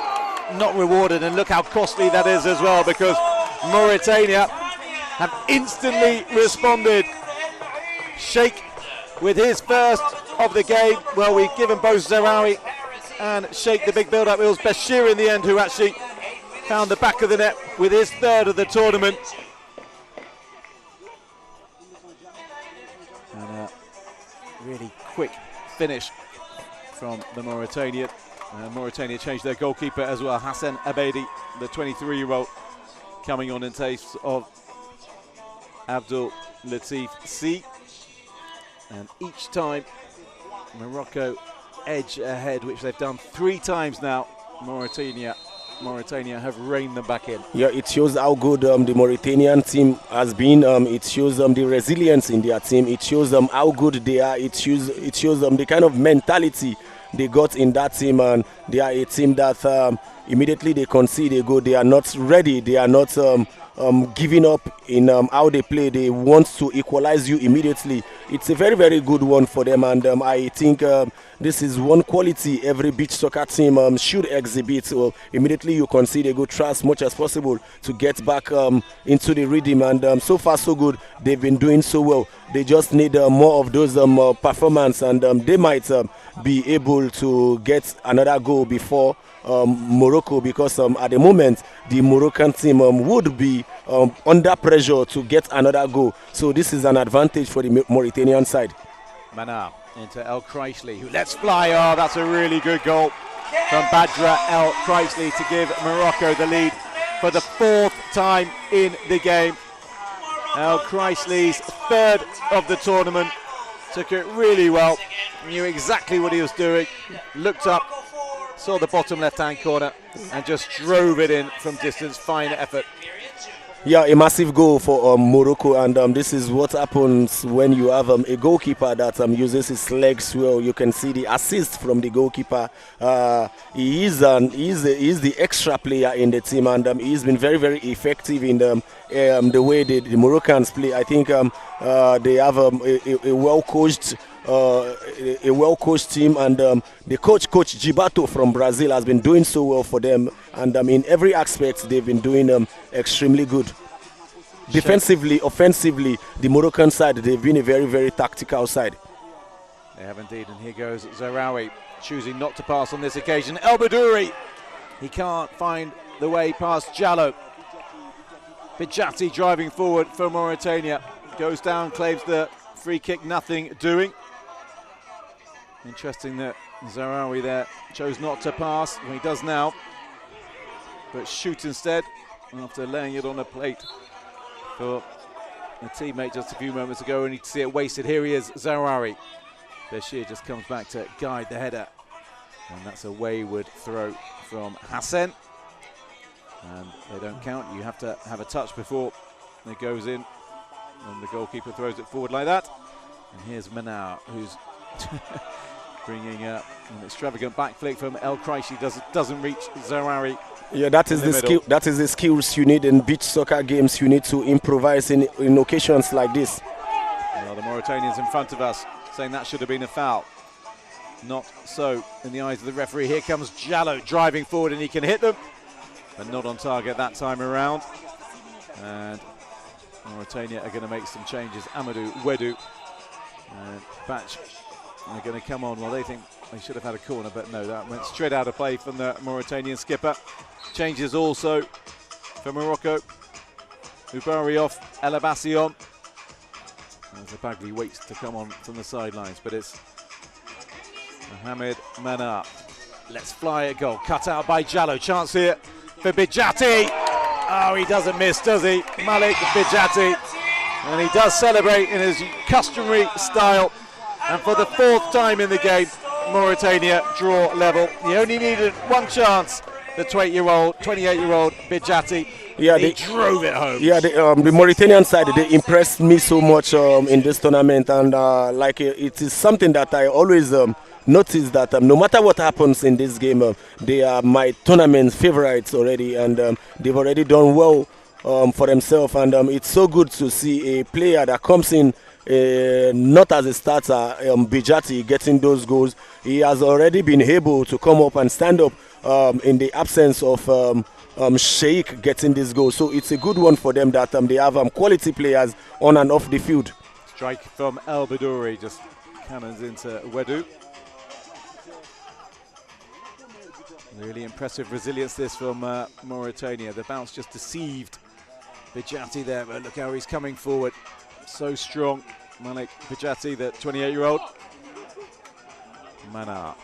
Speaker 2: not rewarded, and look how costly that is as well, because Mauritania have instantly responded. Sheikh with his first of the game. Well, we've given both Zahraoui and Sheikh the big build-up. It was Bashir in the end who actually found the back of the net with his 3rd of the tournament. And a really quick finish from the Mauritanian. Mauritania changed their goalkeeper as well. Hassan Abedi, the 23-year-old, coming on in taste of Abdul Latif C. And each time Morocco edge ahead, which they've done 3 times now, Mauritania have reined them back in.
Speaker 1: Yeah, it shows how good the Mauritanian team has been. It shows the resilience in their team. It shows how good they are. It shows the kind of mentality they got in that team, and they are a team that immediately they concede a goal, they are not ready. They are not giving up in how they play. They want to equalize you immediately. It's a very, very good one for them, and I think this is one quality every beach soccer team should exhibit. So immediately you concede a goal, try as much as possible to get back into the rhythm, and so far so good. They've been doing so well. They just need more of those performance, and they might be able to get another goal before Morocco, because at the moment the Moroccan team would be under pressure to get another goal. So this is an advantage for the Mauritanian side.
Speaker 2: Mana into El Kreisli, who lets fly. Oh, that's a really good goal from Badra El Kreisli to give Morocco the lead for the 4th time in the game. El Kreisli's 3rd of the tournament. Took it really well, knew exactly what he was doing, looked up, saw the bottom left-hand corner and just drove it in from distance. Fine effort.
Speaker 1: Yeah, a massive goal for Morocco, and this is what happens when you have a goalkeeper that uses his legs well. You can see the assist from the goalkeeper. He is the extra player in the team, and he's been very, very effective in the way the Moroccans play. I think they have a well-coached team, and the coach Gibato from Brazil has been doing so well for them, and in every aspect they've been doing extremely good. Defensively, offensively, the Moroccan side, they've been a very, very tactical side.
Speaker 2: They have indeed, and here goes Zahraoui, choosing not to pass on this occasion. El Badouri, he can't find the way past Jallo. Bijati driving forward for Mauritania, goes down, claims the free kick, nothing doing. Interesting that Zahraoui there chose not to pass. Well, he does now, but shoot instead after laying it on a plate for a teammate just a few moments ago, only to see it wasted. Here he is, Zahraoui. Bashir just comes back to guide the header, and that's a wayward throw from Hassan, and they don't count. You have to have a touch before it goes in, and the goalkeeper throws it forward like that. And here's Manou, who's bringing an extravagant back flick from El Kreisli, doesn't reach Zahraoui.
Speaker 1: Yeah, that is the skill. That is the skills you need in beach soccer games. You need to improvise in occasions like this.
Speaker 2: Well, the Mauritanians in front of us saying that should have been a foul. Not so in the eyes of the referee. Here comes Jallo driving forward, and he can hit them, but not on target that time around. And Mauritania are going to make some changes. Amadou Wedou and Batch are going to come on. Well, they think they should have had a corner, but no, that went straight out of play from the Mauritanian skipper. Changes also for Morocco. Ubari off, El Abbasi on. As the Bagli waits to come on from the sidelines, but it's Mohamed Mana. Let's fly a goal, cut out by Jallo. Chance here for Bijati. Oh, he doesn't miss, does he? Malik Bijati. And he does celebrate in his customary style. And for the 4th time in the game, Mauritania draw level. He only needed one chance, the 28-year-old Bijati. Yeah, they drove it home.
Speaker 1: Yeah, the Mauritanian side, they impressed me so much in this tournament, and it is something that I always notice that no matter what happens in this game, they are my tournament favorites already, and they've already done well for themselves, and it's so good to see a player that comes in not as a starter, Bijati, getting those goals. He has already been able to come up and stand up in the absence of Sheikh getting this goal. So it's a good one for them that they have quality players on and off the field.
Speaker 2: Strike from El Badouri, just cannons into Wedou. Really impressive resilience this from Mauritania. The bounce just deceived Bijati there, but look how he's coming forward. So strong. Malik Bijati, the 28-year-old. Mana.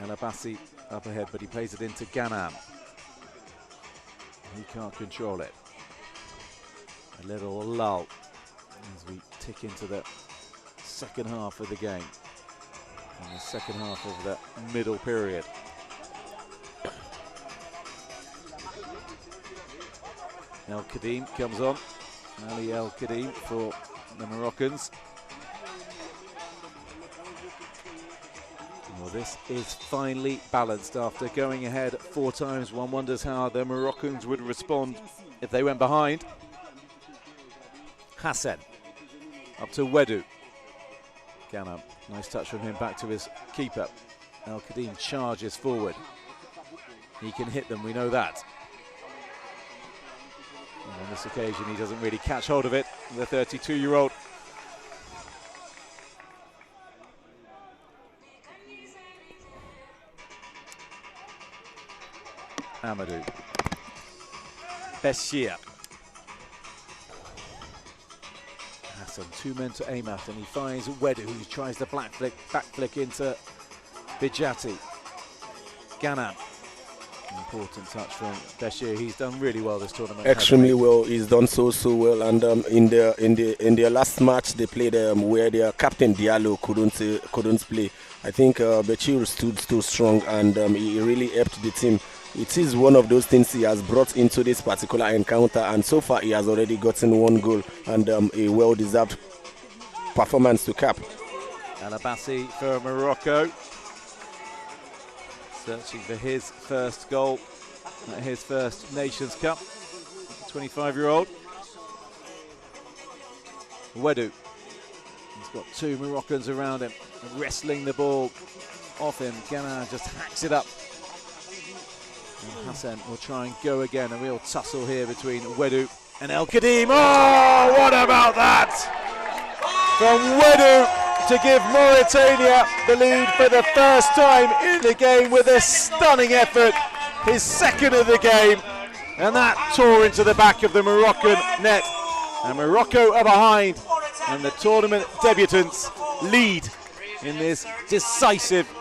Speaker 2: El Abbasi up ahead, but he plays it into Ghanem. He can't control it.
Speaker 3: A little lull as we tick into the second half of the game, and the second half of the middle period. El Kadim comes on. Ali El Kadim for the Moroccans. Well, this is finely balanced. After going ahead 4 times, one wonders how the Moroccans would respond if they went behind. Hassan up to Wedu. Ghana, nice touch from him back to his keeper. El Kadim charges forward. He can hit them, we know that. And on this occasion, he doesn't really catch hold of it, the 32-year-old. Amadou. Bashir. Hassan, 2 men to aim at, and he finds Wedu, who tries the back flick into Bijati. Ghana. An important touch from Bashir. He's done really well this tournament.
Speaker 1: Extremely well. He's done so well. And in their last match they played where their captain Diallo couldn't play. I think Bashir stood too strong, and he really helped the team. It is one of those things he has brought into this particular encounter, and so far he has already gotten 1 goal and a well-deserved performance to cap.
Speaker 3: Alabassi for Morocco, searching for his first goal at his first Nations Cup. 25-year-old. Wedu. He's got 2 Moroccans around him, wrestling the ball off him. Ghana just hacks it up. And Hassan will try and go again. A real tussle here between Wedu and El Kadim. Oh, what about that? From Wedu to give Mauritania the lead for the first time in the game with a stunning effort. His second of the game. And that tore into the back of the Moroccan net. And Morocco are behind. And the tournament debutants lead in this decisive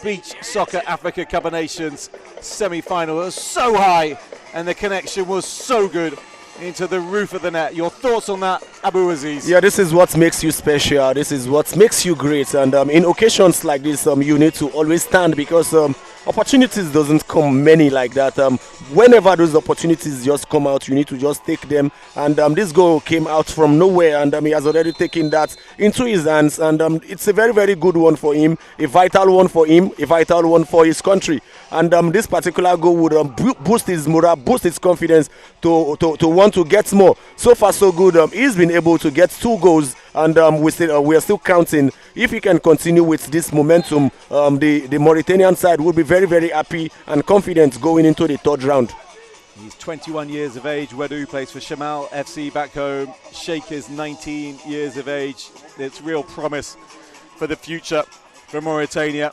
Speaker 3: Beach Soccer Africa Cup of Nations semi-final. It was so high and the connection was so good into the roof of the net. Your thoughts on that, Abu Aziz?
Speaker 1: Yeah, this is what makes you special. This is what makes you great. And in occasions like this, you need to always stand, because opportunities doesn't come many like that. Whenever those opportunities just come out, you need to just take them. And this goal came out from nowhere, and he has already taken that into his hands. And it's a very, very good one for him, a vital one for him, a vital one for his country. And this particular goal would boost his morale, boost his confidence to want to get more. So far, so good. He's been able to get 2 goals. And we are still counting. If he can continue with this momentum, the Mauritanian side will be very, very happy and confident going into the 3rd round.
Speaker 3: He's 21 years of age. Wedu plays for Shamal FC back home. Sheikh is 19 years of age. It's real promise for the future for Mauritania.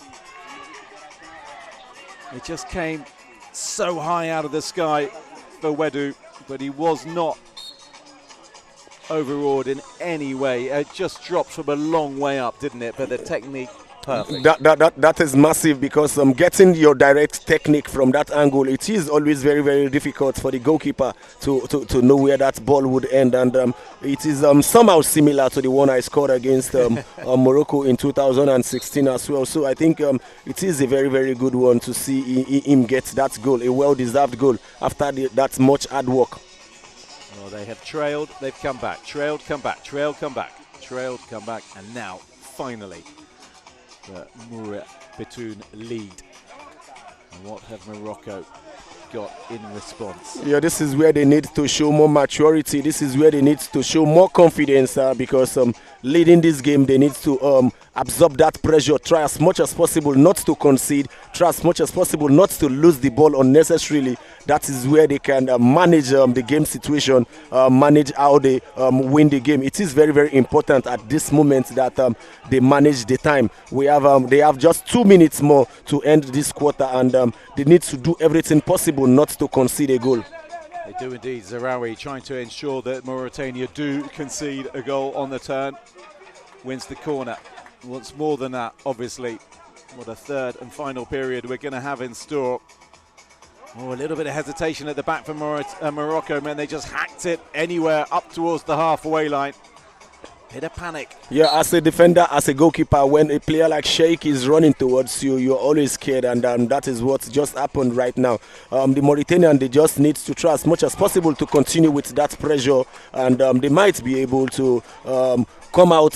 Speaker 3: It just came so high out of the sky for Wedu, but he was not overawed in any way. It just dropped from a long way up, didn't it? But the technique, perfect.
Speaker 1: That is massive, because getting your direct technique from that angle, it is always very, very difficult for the goalkeeper to know where that ball would end. And it is somehow similar to the one I scored against Morocco in 2016 as well. So I think it is a very, very good one to see him get that goal, a well-deserved goal after that much hard work.
Speaker 3: Well, they have trailed, they've come back, trailed, come back, trailed, come back, trailed, come back, and now, finally, the Moura Betoun lead. And what have Morocco got in response?
Speaker 1: Yeah, this is where they need to show more maturity. This is where they need to show more confidence, because leading this game, they need to absorb that pressure, try as much as possible not to concede, try as much as possible not to lose the ball unnecessarily. That is where they can manage the game situation, manage how they win the game. It is very, very important at this moment that they manage the time. They have just 2 minutes more to end this quarter, and they need to do everything possible not to concede a goal.
Speaker 3: They do indeed. Zarawi trying to ensure that Mauritania do concede a goal on the turn. Wins the corner. Wants more than that, obviously. What a 3rd and final period we're going to have in store. Oh, a little bit of hesitation at the back for Morocco, man. They just hacked it anywhere up towards the halfway line. Bit of panic.
Speaker 1: Yeah, as a defender, as a goalkeeper, when a player like Sheikh is running towards you, you're always scared, and that is what just happened right now. The Mauritanian, they just need to try as much as possible to continue with that pressure, and they might be able to come out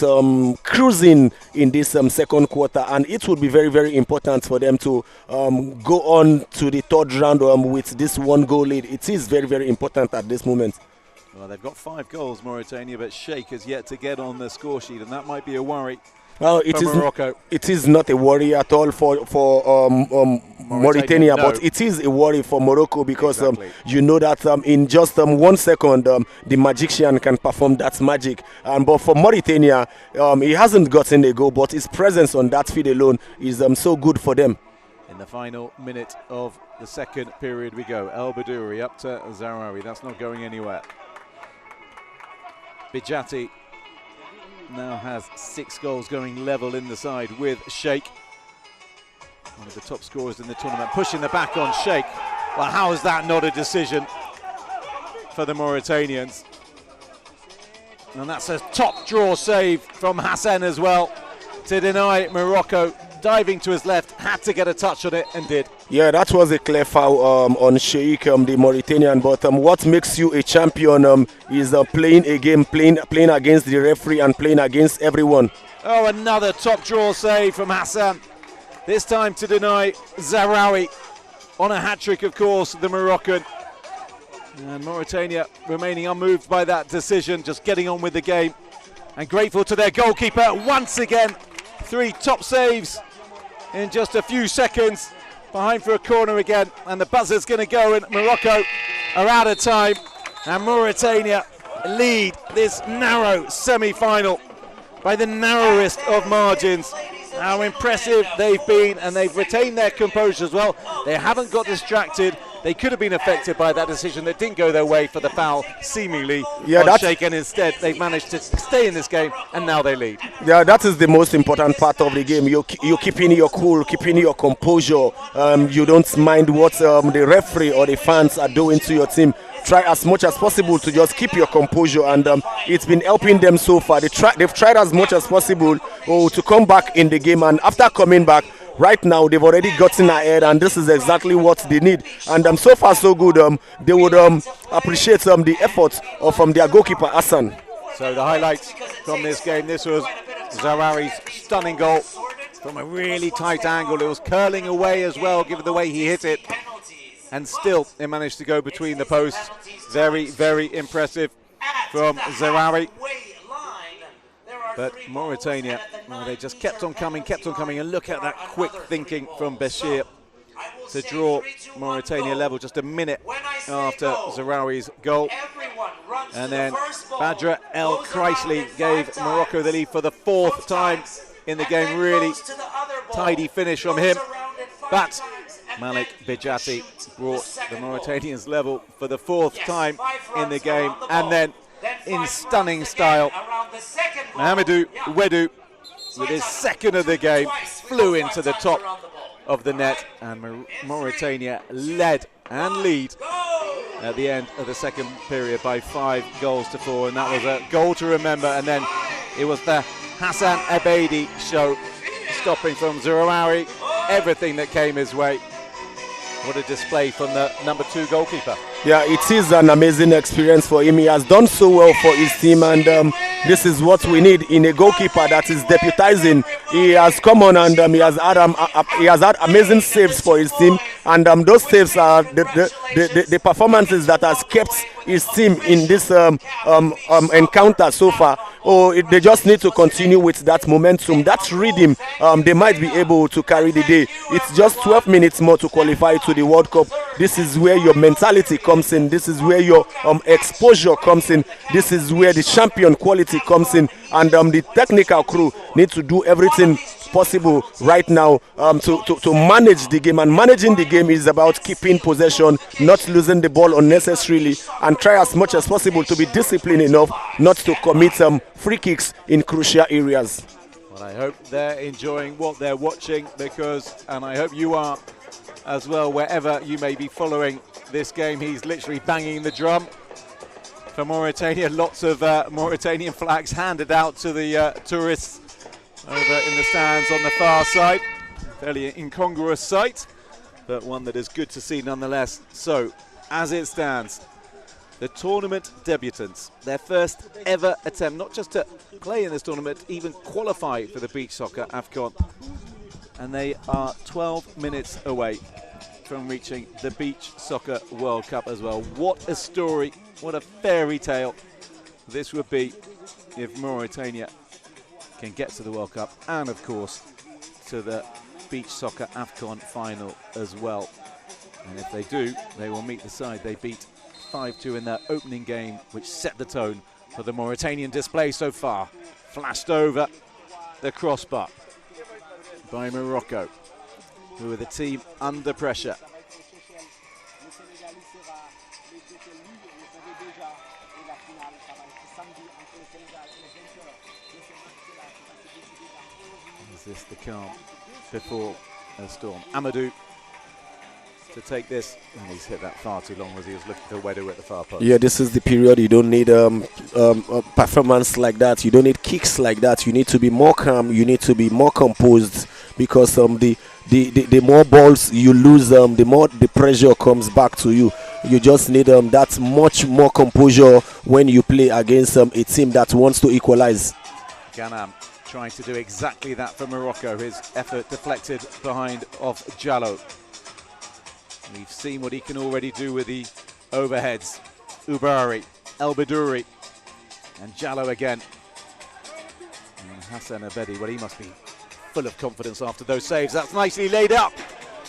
Speaker 1: cruising in this second quarter, and it would be very, very important for them to go on to the third round with this 1-goal lead. It is very, very important at this moment.
Speaker 3: Well, they've got 5 goals, Mauritania, but Sheikh has yet to get on the score sheet, and that might be a worry
Speaker 1: for Morocco. It is not a worry at all for Mauritania, no. But it is a worry for Morocco because exactly. You know that in just 1 second, the magician can perform that magic. But for Mauritania, he hasn't gotten a goal, but his presence on that field alone is so good for them.
Speaker 3: In the final minute of the second period we go. El Badouri up to Zarawi. That's not going anywhere. Bijati now has 6 goals, going level in the side with Sheikh. One of the top scorers in the tournament, pushing the back on Sheikh. Well, how is that not a decision for the Mauritanians? And that's a top draw save from Hassan as well to deny Morocco. Diving to his left, had to get a touch on it and did.
Speaker 1: Yeah, that was a clear foul on Sheikh, the Mauritanian. But what makes you a champion is playing a game, playing against the referee and playing against everyone.
Speaker 3: Oh, another top draw save from Hassan. This time to deny Zarawi on a hat-trick, of course, the Moroccan. And Mauritania remaining unmoved by that decision, just getting on with the game. And grateful to their goalkeeper once again. 3 top saves in just a few seconds, behind for a corner again, and the buzzer's going to go, and Morocco are out of time, and Mauritania lead this narrow semi-final by the narrowest of margins. How impressive they've been, and they've retained their composure as well. They haven't got distracted. They could have been affected by that decision that didn't go their way for the foul, seemingly, on Sheikh, and instead they've managed to stay in this game, and now they lead.
Speaker 1: Yeah, that is the most important part of the game. You're keeping your cool, keeping your composure. You don't mind what the referee or the fans are doing to your team. Try as much as possible to just keep your composure, and it's been helping them so far. They've tried as much as possible to come back in the game, and after coming back, right now they've already gotten ahead, and this is exactly what they need. And so far so good. They would appreciate the efforts of their goalkeeper Hassan.
Speaker 3: So the highlights from this game: this was Zarawi's stunning goal from a really tight angle. It was curling away as well, given the way he hit it. And still, it managed to go between the posts. Very, very impressive from Zarawi. But Mauritania, well, they just kept on coming. And look at that quick thinking from Bashir to draw Mauritania level just a minute after Zarawi's goal. And then Badra El Kreisli gave Morocco the lead for the 4th time in the game. Really tidy finish from him. But Malik Bijati brought the Mauritanians level for the 4th time in the game. And then, in stunning style, Mahamadou Wedu, with his 2nd of the game, flew into the top of the net, and Mauritania led and lead at the end of the second period by 5 goals to 4, and that was a goal to remember. And then it was the Hassan Abedi show, stopping from Zarawi everything that came his way. What a display from the number 2 goalkeeper.
Speaker 1: Yeah, it is an amazing experience for him. He has done so well for his team, and this is what we need in a goalkeeper that is deputizing. He has come on, and he has had amazing saves for his team, and those saves are the performances that has kept his team in this encounter so far. They just need to continue with that momentum, that rhythm. They might be able to carry the day. It's just 12 minutes more to qualify to the World Cup. This is where your mentality comes in. This is where your exposure comes in. This is where the champion quality comes in. And the technical crew need to do everything possible right now to manage the game. And managing the game is about keeping possession, not losing the ball unnecessarily, and try as much as possible to be disciplined enough not to commit free kicks in crucial areas.
Speaker 3: Well, I hope they're enjoying what they're watching, and I hope you are, as well, wherever you may be following this game. He's literally banging the drum for Mauritania. Lots of Mauritanian flags handed out to the tourists over in the stands on the far side. Fairly incongruous sight, but one that is good to see nonetheless. So, as it stands, the tournament debutants, their first ever attempt, not just to play in this tournament, even qualify for the beach soccer AFCON. And they are 12 minutes away from reaching the Beach Soccer World Cup as well. What a story, what a fairy tale this would be if Mauritania can get to the World Cup and, of course, to the Beach Soccer AFCON final as well. And if they do, they will meet the side they beat 5-2 in their opening game, which set the tone for the Mauritanian display so far. Flashed over the crossbar by Morocco, who are the team under pressure. Is this the calm before a storm? Amadou to take this, and he's hit that far too long as he was looking for Wedu at the far post.
Speaker 1: Yeah, this is the period you don't need a performance like that. You don't need kicks like that. You need to be more calm. You need to be more composed, because the more balls you lose, the more the pressure comes back to you. You just need that much more composure when you play against a team that wants to equalize.
Speaker 3: Ghanam trying to do exactly that for Morocco. His effort deflected behind of Jallo. We've seen what he can already do with the overheads. Ubari, El Bidouri, and Jallo again. And Hassan Abedi, well, he must be full of confidence after those saves. That's nicely laid up.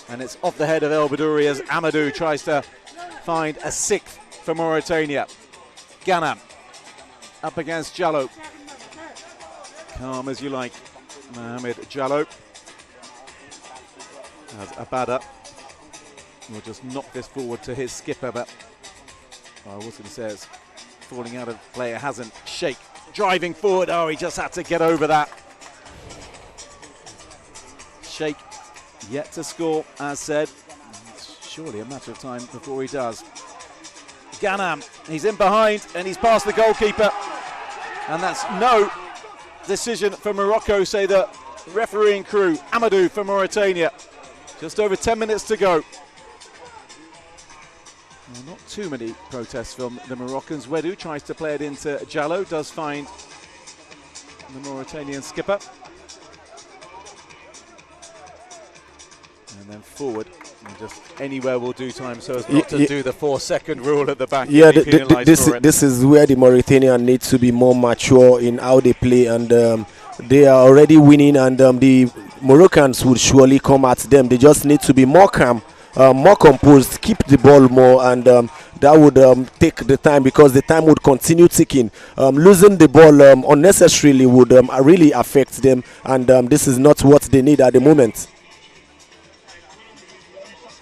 Speaker 3: And it's off the head of El Bidouri as Amadou tries to find a sixth for Mauritania. Ghanam up against Jallo. Calm as you like, Mohamed Jallo. As Abada will just knock this forward to his skipper, but I was going to say it's falling out of play. It hasn't. Sheikh driving forward. Oh, he just had to get over that. Sheikh yet to score, as said. It's surely a matter of time before he does. Ghanam, he's in behind and he's past the goalkeeper. And that's no decision for Morocco, say the refereeing crew. Amadou for Mauritania. Just over 10 minutes to go. Well, not too many protests from the Moroccans. Wedu tries to play it into Jallo, does find the Mauritanian skipper. And then forward, and just anywhere will do time so as not to do the 4-second rule at the back.
Speaker 1: Yeah, this is where the Mauritanian needs to be more mature in how they play, and they are already winning, and the Moroccans would surely come at them. They just need to be more calm, more composed, keep the ball more, and that would take the time, because the time would continue ticking. Losing the ball unnecessarily would really affect them, and this is not what they need at the moment.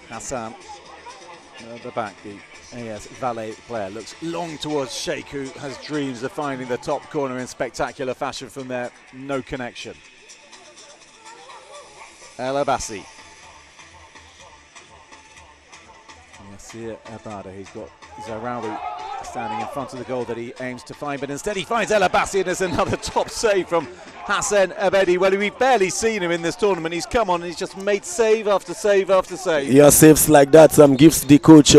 Speaker 3: Hassan, the back, the AS Valet player, looks long towards Sheikh, who has dreams of finding the top corner in spectacular fashion from there. No connection. El Abbasi. Yassir Abada, he's got Zarawi standing in front of the goal that he aims to find, but instead he finds El Abbasi, and there's another top save from Hassan Abedi. Well, we've barely seen him in this tournament. He's come on and he's just made save after save after save.
Speaker 1: Yeah, saves like that gives the coach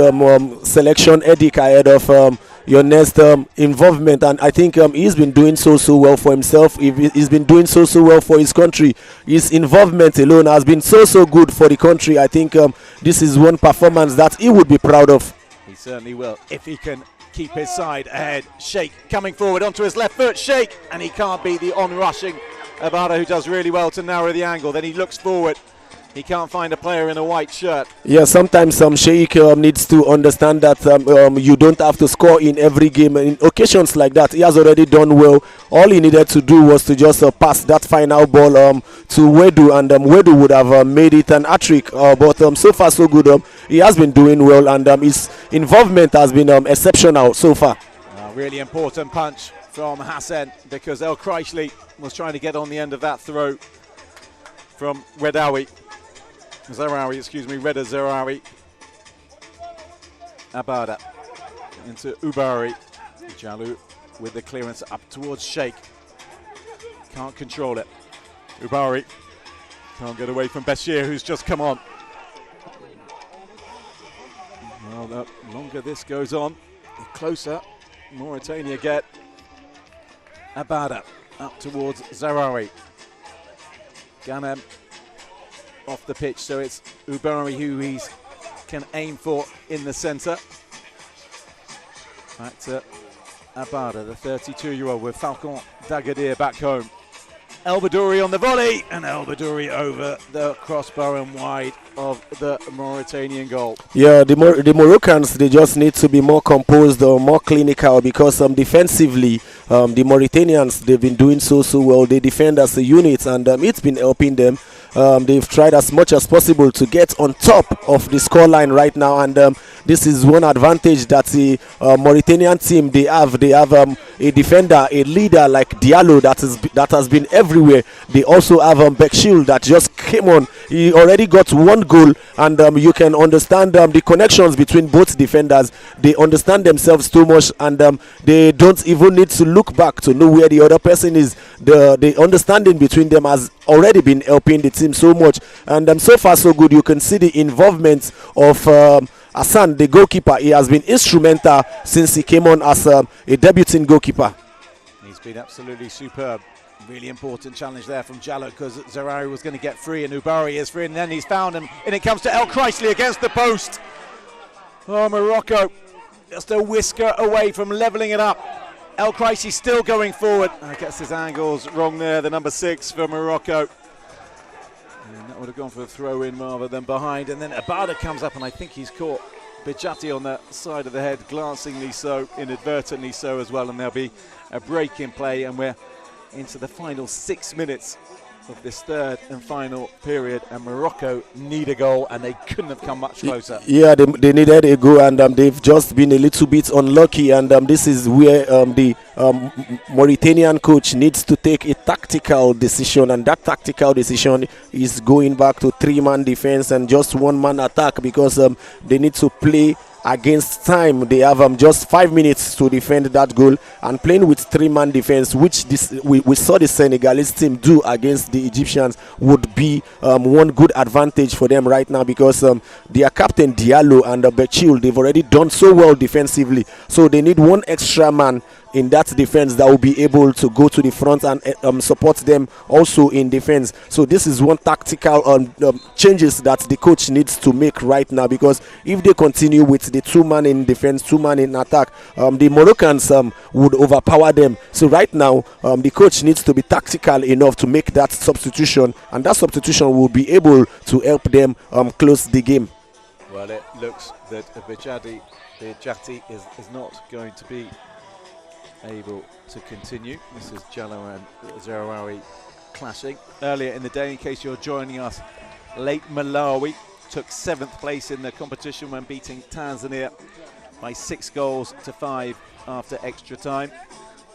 Speaker 1: selection headache ahead of your next involvement, and I think he's been doing so well for himself. He's been doing so well for his country. His involvement alone has been so good for the country. I think this is one performance that he would be proud of.
Speaker 3: He certainly will, if he can keep his side ahead. Sheikh coming forward onto his left foot. Sheikh, and he can't beat the on-rushing Abada, who does really well to narrow the angle. Then he looks forward. He can't find a player in a white shirt.
Speaker 1: Yeah, sometimes Sheikh needs to understand that you don't have to score in every game. In occasions like that, he has already done well. All he needed to do was to just pass that final ball to Wedu, and Wedu would have made it an hat-trick. But so far so good. He has been doing well, and his involvement has been exceptional so far.
Speaker 3: Really important punch from Hassan, because El Kreishli was trying to get on the end of that throw from Redawi. Zarawi, excuse me, Reda Zarawi. Abada into Ubari. Jalu with the clearance up towards Sheikh. Can't control it. Ubari can't get away from Bashir, who's just come on. Well, the longer this goes on, the closer Mauritania get. Abada up towards Zarawi. Ghanem off the pitch, so it's Ubari who he can aim for in the centre. Back to Abada, the 32-year-old, with Falcon Dagadir back home. El Badouri on the volley, and El Badouri over the crossbar and wide of the Mauritanian goal.
Speaker 1: Yeah, the Moroccans, they just need to be more composed or more clinical, because defensively, the Mauritanians, they've been doing so well. They defend as a unit, and it's been helping them. They've tried as much as possible to get on top of the scoreline right now, and this is one advantage that the Mauritanian team they have. They have a defender, a leader like Diallo that has been everywhere. They also have Bekshil that just came on. He already got one goal, and you can understand the connections between both defenders. They understand themselves too much, and they don't even need to look back to know where the other person is. The understanding between them has already been helping the team so much, and so far so good. You can see the involvement of Hassan, the goalkeeper. He has been instrumental since he came on as a debuting goalkeeper.
Speaker 3: He's been absolutely superb. Really important challenge there from Jallo, because Zarawi was going to get free, and Ubari is free, and then he's found him, and it comes to El Kreisli against the post. Oh, Morocco just a whisker away from levelling it up. El Kreisli still going forward. I guess his angle's wrong there, the number 6 for Morocco. And that would have gone for a throw-in rather than behind, and then Abada comes up, and I think he's caught Bijati on the side of the head, glancingly so, inadvertently so as well, and there'll be a break in play, and we're into the final 6 minutes of this third and final period, and Morocco need a goal, and they couldn't have come much closer.
Speaker 1: Yeah, they needed a goal, and they've just been a little bit unlucky, and this is where the Mauritanian coach needs to take a tactical decision, and that tactical decision is going back to 3-man defense and just 1-man attack, because they need to play against time. They have just 5 minutes to defend that goal, and playing with 3-man defense, which we saw the Senegalese team do against the Egyptians, would be one good advantage for them right now, because their captain Diallo and Bekchil, they've already done so well defensively, so they need one extra man in that defense that will be able to go to the front and support them also in defense. So this is one tactical changes that the coach needs to make right now, because if they continue with the 2-man in defense, 2-man in attack, the Moroccans would overpower them. So right now the coach needs to be tactical enough to make that substitution, and that substitution will be able to help them close the game.
Speaker 3: Well, it looks that Bijati is not going to be able to continue. This is Jallo and Zarawi clashing. Earlier in the day, in case you're joining us late, Malawi took 7th place in the competition when beating Tanzania by 6 goals to 5 after extra time.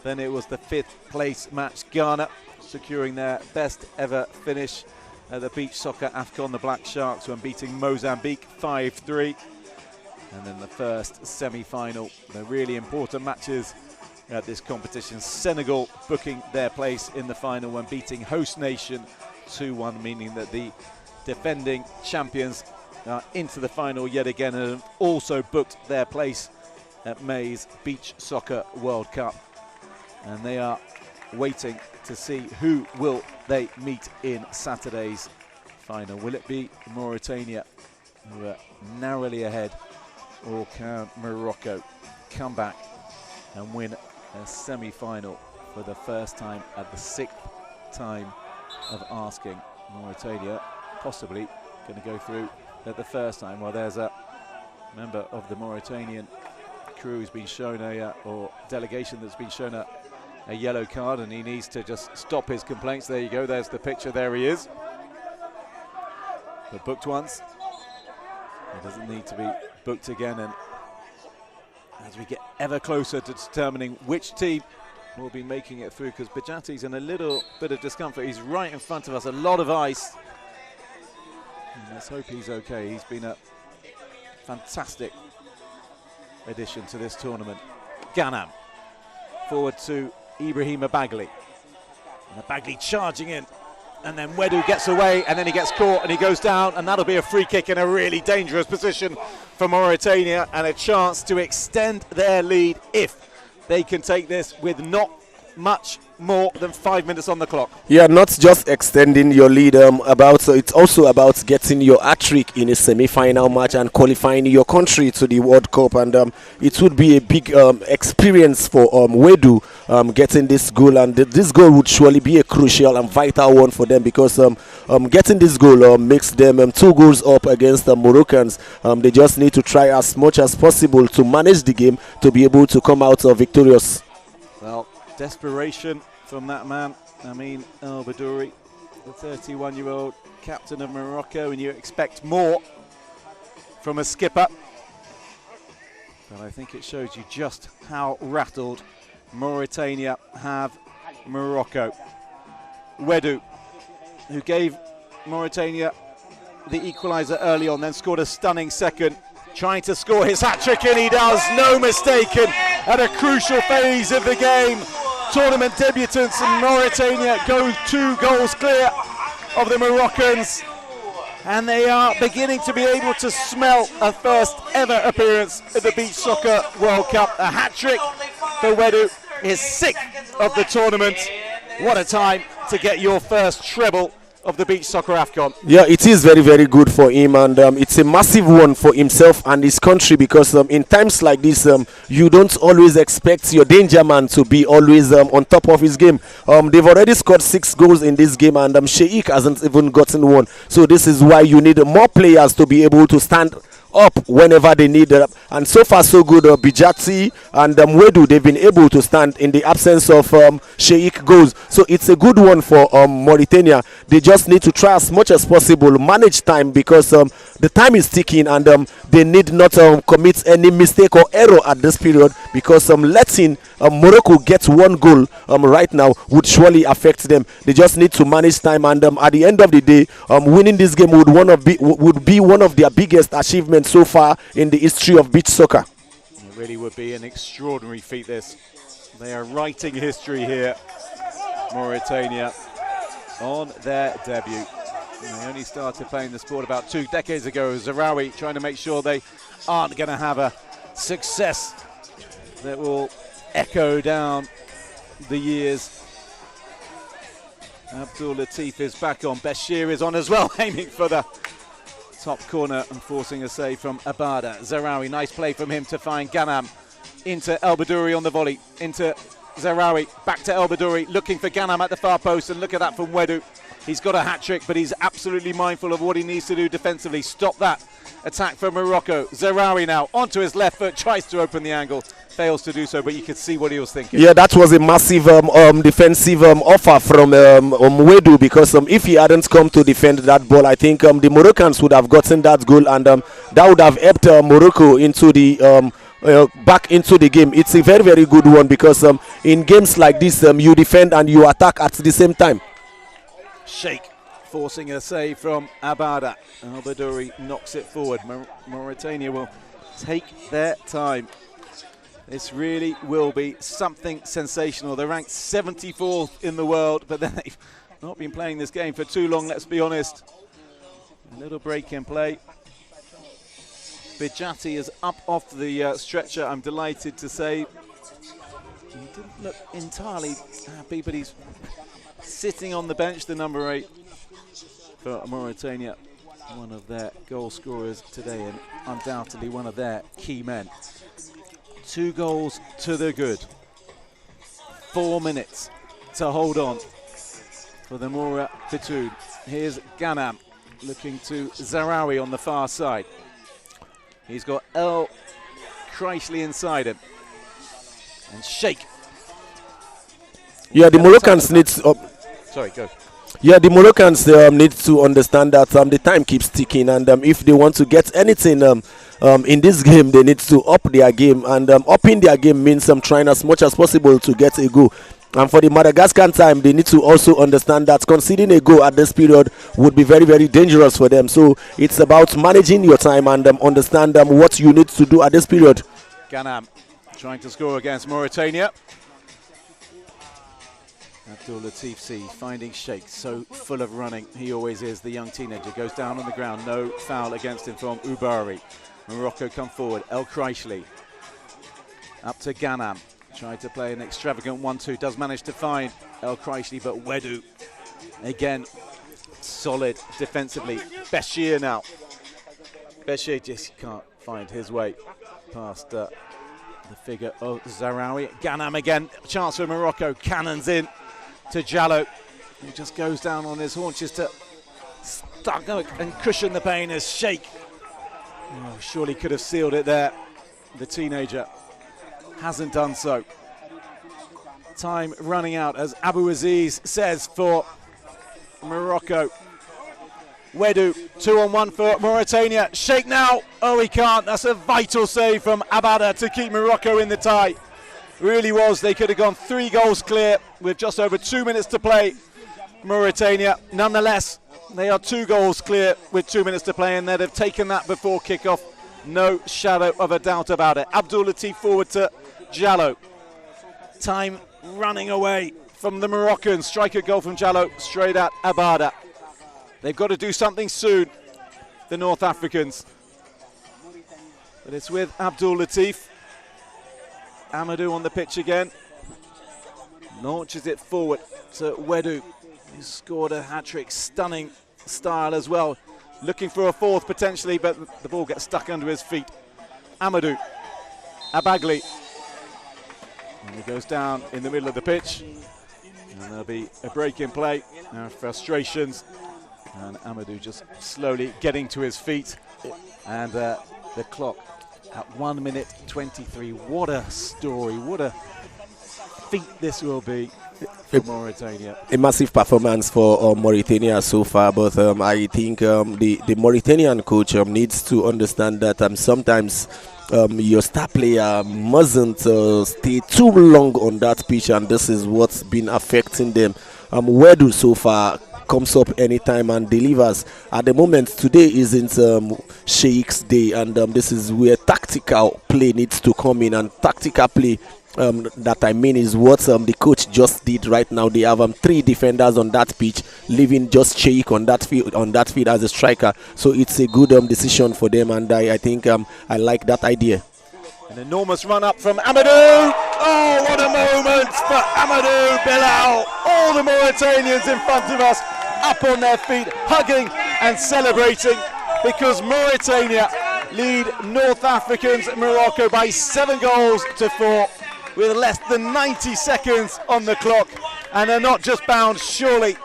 Speaker 3: Then it was the 5th place match, Ghana, securing their best ever finish at the beach soccer AFCON, the Black Sharks, when beating Mozambique 5-3. And then the first semi-final, the really important matches at this competition, Senegal booking their place in the final when beating host nation 2-1, meaning that the defending champions are into the final yet again, and have also booked their place at May's Beach Soccer World Cup. And they are waiting to see who will they meet in Saturday's final. Will it be Mauritania, who are narrowly ahead, or can Morocco come back and win a semi-final for the first time at the 6th time of asking? Mauritania possibly going to go through at the first time. Well, there's a member of the Mauritanian crew who's been shown or delegation that's been shown a yellow card, and he needs to just stop his complaints. There you go, there's the picture, there he is. But booked once, it doesn't need to be booked again. And as we get ever closer to determining which team will be making it through, because Bijati's in a little bit of discomfort. He's right in front of us, a lot of ice. Let's hope he's okay. He's been a fantastic addition to this tournament. Ghanam forward to Ibrahim Abagli. And Abagli charging in. And then Wedu gets away, and then he gets caught and he goes down, and that'll be a free kick in a really dangerous position for Mauritania, and a chance to extend their lead if they can take this with not much more than 5 minutes on the clock.
Speaker 1: Yeah, not just extending your lead, it's also about getting your hat-trick in a semi-final match and qualifying your country to the World Cup, and it would be a big experience for Wedu getting this goal, and this goal would surely be a crucial and vital one for them, because getting this goal makes them 2 goals up against the Moroccans. They just need to try as much as possible to manage the game to be able to come out victorious.
Speaker 3: Well, desperation from that man, Amin El Badouri, the 31-year-old captain of Morocco, and you expect more from a skipper. But I think it shows you just how rattled Mauritania have Morocco. Wedu, who gave Mauritania the equaliser early on, then scored a stunning second, trying to score his hat-trick, and he does, no mistaken, at a crucial phase of the game. Tournament debutants in Mauritania go 2 goals clear of the Moroccans, and they are beginning to be able to smell a first ever appearance at the Beach Soccer World Cup. A hat-trick for Wedu, his 6th of the tournament. What a time to get your first treble of the Beach Soccer AFCON.
Speaker 1: Yeah, it is very, very good for him, and it's a massive one for himself and his country, because in times like this, you don't always expect your danger man to be always on top of his game. They've already scored 6 goals in this game, and Sheikh hasn't even gotten one. So this is why you need more players to be able to stand up whenever they need it. And so far so good. Bijati and Wedu, they've been able to stand in the absence of Sheikh goals. So it's a good one for Mauritania. They just need to try as much as possible, manage time, because the time is ticking, and they need not commit any mistake or error at this period, because letting Morocco get 1 goal right now would surely affect them. They just need to manage time, and at the end of the day, winning this game would be one of their biggest achievements so far in the history of beach soccer.
Speaker 3: It really would be an extraordinary feat, this. They are writing history here, Mauritania, on their debut. They only started playing the sport about 2 decades ago. Zahraoui trying to make sure they aren't going to have a success that will echo down the years. Abdul Latif is back on. Bashir is on as well, aiming for the top corner and forcing a save from Abada. Zahraoui, nice play from him to find Ghanam. Into El Badouri on the volley. Into Zahraoui, back to El Badouri, looking for Ghanam at the far post, and look at that from Wedu. He's got a hat-trick, but he's absolutely mindful of what he needs to do defensively. Stop that attack from Morocco. Zahraoui now onto his left foot, tries to open the angle, fails to do so, but you could see what he was thinking.
Speaker 1: Yeah, that was a massive defensive offer from Wedu, because if he hadn't come to defend that ball, I think the Moroccans would have gotten that goal, and that would have helped Morocco into the back into the game. It's a very, very good one, because in games like this, you defend and you attack at the same time.
Speaker 3: Sheikh forcing a save from Abada. El Badouri knocks it forward. Mauritania will take their time. This really will be something sensational. They're ranked 74th in the world, but they've not been playing this game for too long, let's be honest. A little break in play. Bijati is up off the stretcher, I'm delighted to say. He didn't look entirely happy, but he's sitting on the bench, the number 8 for Mauritania. One of their goal scorers today, and undoubtedly one of their key men. 2 goals to the good. 4 minutes to hold on for the Moura Bitoun. Here's Ghanam looking to Zahraoui on the far side. He's got El Kreisli inside him. And Sheikh.
Speaker 1: Yeah, the Moroccans need to...
Speaker 3: Sorry, go.
Speaker 1: Yeah, the Moroccans need to understand that the time keeps ticking, and if they want to get anything in this game, they need to up their game, and upping their game means trying as much as possible to get a goal. And for the Madagascar time, they need to also understand that conceding a goal at this period would be very, very dangerous for them. So it's about managing your time and understand what you need to do at this period.
Speaker 3: Ganam trying to score against Mauritania. Abdul Latif C finding Sheikh, so full of running. He always is, the young teenager. Goes down on the ground, no foul against him from Ubari. Morocco come forward, El Kreishli. Up to Ganam. Tried to play an extravagant 1-2. Does manage to find El Kreishli, but Wedu, again, solid defensively. Bashir now. Bashir just can't find his way past the figure of Zarawi. Ganam again, chance for Morocco. Cannons in to Jallo, who just goes down on his haunches to stuck and cushion the pain as Sheikh. Oh, surely could have sealed it there. The teenager hasn't done so. Time running out, as Abu Aziz says, for Morocco. Wedu, 2-on-1 for Mauritania. Sheikh now. Oh, he can't. That's a vital save from Abada to keep Morocco in the tie. Really was. They could have gone 3 goals clear with just over 2 minutes to play. Mauritania, nonetheless, they are 2 goals clear with 2 minutes to play, and they'd have taken that before kickoff. No shadow of a doubt about it. Abdul Latif forward to Jallo. Time running away from the Moroccans. Striker goal from Jallo, straight at Abada. They've got to do something soon, the North Africans. But it's with Abdul Latif. Amadou on the pitch again. Launches it forward to Wedu, who scored a hat-trick, stunning style as well. Looking for a 4th potentially, but the ball gets stuck under his feet. Amadou, Abagli. And he goes down in the middle of the pitch. And there'll be a break in play. Now frustrations. And Amadou just slowly getting to his feet. And the clock at 1 minute 23. What a story, what a feat this will be for Mauritania.
Speaker 1: A massive performance for Mauritania so far, but I think the Mauritanian coach needs to understand that sometimes your star player mustn't stay too long on that pitch, and this is what's been affecting them. Wedu so far comes up anytime and delivers. At the moment, today isn't Sheikh's day, and this is where tactical play needs to come in, and tactical play that I mean is what the coach just did right now. They have 3 defenders on that pitch, leaving just Sheikh on that field as a striker. So it's a good decision for them, and I think I like that idea.
Speaker 3: An enormous run up from Amadou. Oh, what a moment for Amadou Bilal. All the Mauritanians in front of us up on their feet, hugging and celebrating, because Mauritania lead North Africans Morocco by 7 goals to 4 with less than 90 seconds on the clock, and are not just bound surely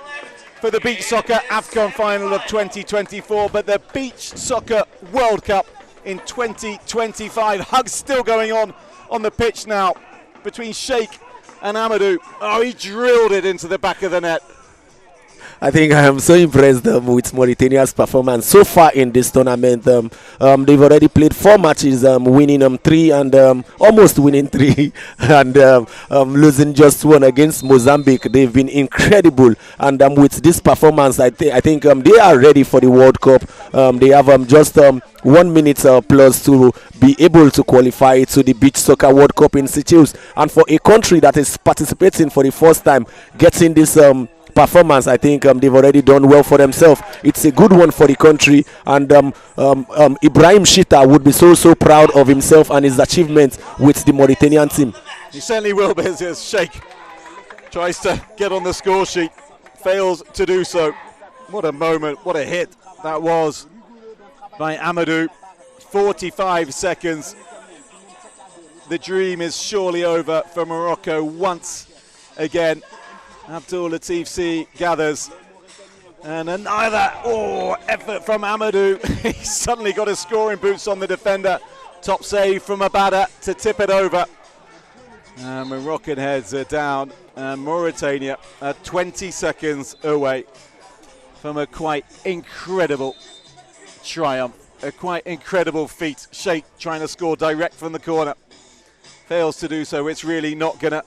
Speaker 3: for the Beach Soccer AFCON final of 2024, but the Beach Soccer World Cup in 2025. Hugs still going on the pitch now between Sheikh and Amadou. Oh, he drilled it into the back of the net.
Speaker 1: I think I am so impressed with Mauritania's performance so far in this tournament. They've already played 4 matches, winning 3 and almost winning 3 and losing just 1 against Mozambique. They've been incredible, and with this performance, I think they are ready for the World Cup. They have just 1 minute plus to be able to qualify to the Beach Soccer World Cup in Seychelles, and for a country that is participating for the first time, getting this performance, I think they've already done well for themselves. It's a good one for the country, and Ibrahim Chita would be so proud of himself and his achievement with the Mauritanian team.
Speaker 3: He certainly will be, as Sheikh tries to get on the score sheet, fails to do so. What a moment, what a hit that was by Amadou. 45 seconds. The dream is surely over for Morocco once again. Abdul Latif C gathers, and another effort from Amadou. He's suddenly got his scoring boots on the defender. Top save from Abada to tip it over. Moroccan heads are down, and Mauritania are 20 seconds away from a quite incredible triumph, a quite incredible feat. Sheikh trying to score direct from the corner, fails to do so. It's really not going to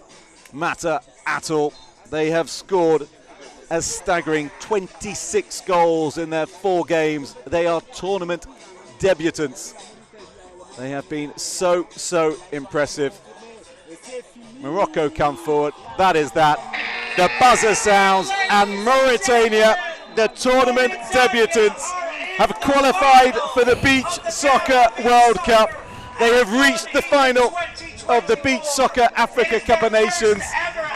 Speaker 3: matter at all. They have scored a staggering 26 goals in their 4 games. They are tournament debutants. They have been so impressive. Morocco come forward. That is that. The buzzer sounds, and Mauritania, the tournament debutants, have qualified for the Beach Soccer World Cup. They have reached the final of the Beach Soccer Africa Cup of Nations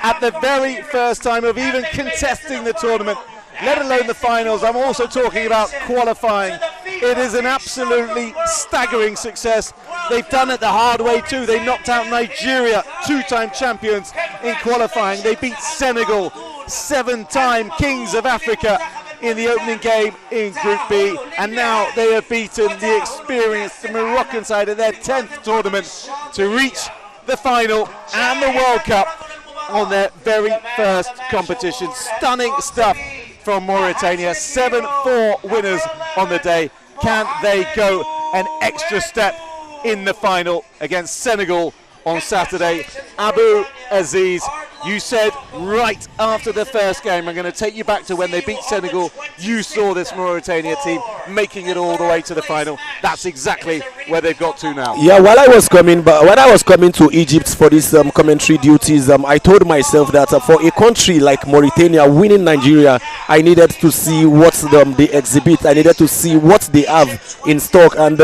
Speaker 3: at the very first time of even contesting the tournament, let alone the finals. I'm also talking about qualifying. It is an absolutely staggering success. They've done it the hard way too. They knocked out Nigeria, 2-time champions, in qualifying. They beat Senegal, 7-time kings of Africa, in the opening game in Group B, and now they have beaten the experienced Moroccan side of their 10th tournament to reach the final and the World Cup on their very first competition. Stunning stuff from Mauritania. 7-4 winners on the day. Can they go an extra step in the final against Senegal on Saturday? Abu Aziz, you said right after the first game, I'm going to take you back to when they beat Senegal, you saw this Mauritania team making it all the way to the final. That's exactly where they've got to now.
Speaker 1: Yeah, when I was coming to Egypt for these commentary duties, I told myself that for a country like Mauritania winning Nigeria, I needed to see what they exhibit. I needed to see what they have in stock. And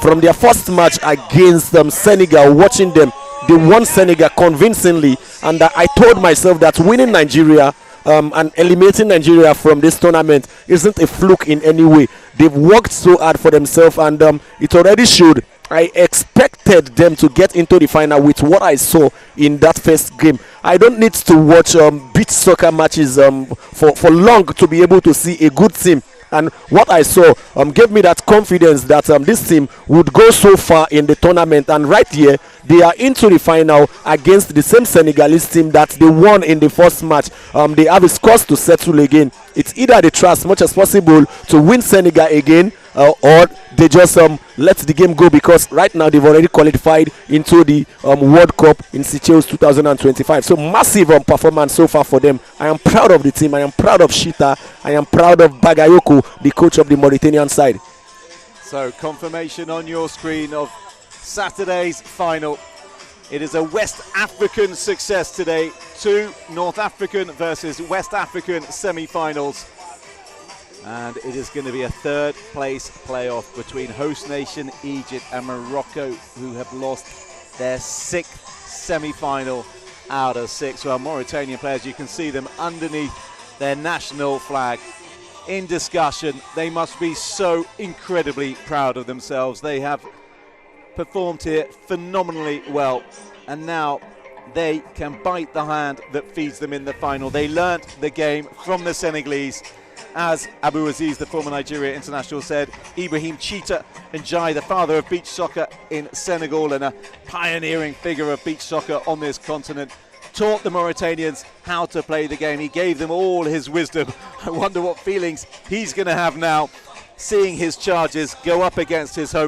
Speaker 1: from their first match against Senegal, watching them, they won Senegal convincingly, and I told myself that winning Nigeria and eliminating Nigeria from this tournament isn't a fluke in any way. They've worked so hard for themselves, and it already showed. I expected them to get into the final with what I saw in that first game. I don't need to watch beach soccer matches for long to be able to see a good team. And what I saw gave me that confidence that this team would go so far in the tournament. And right here, they are into the final against the same Senegalese team that they won in the first match. They have a scores to settle again. It's either they try as much as possible to win Senegal again, or they just let the game go, because right now they've already qualified into the World Cup in Seychelles 2025. So massive performance so far for them. I am proud of the team. I am proud of Shita. I am proud of Bagayoko, the coach of the Mauritanian side.
Speaker 3: So confirmation on your screen of Saturday's final. It is a West African success today. 2 North African versus West African semi-finals. And it is going to be a 3rd place playoff between host nation Egypt and Morocco, who have lost their 6th semi-final out of 6. Well, Mauritanian players, you can see them underneath their national flag in discussion. They must be so incredibly proud of themselves. They have performed here phenomenally well, and now they can bite the hand that feeds them in the final. They learnt the game from the Senegalese. As Abu Aziz, the former Nigeria international, said, Ibrahim Chita Njai, the father of beach soccer in Senegal and a pioneering figure of beach soccer on this continent, taught the Mauritanians how to play the game. He gave them all his wisdom. I wonder what feelings he's going to have now, seeing his charges go up against his home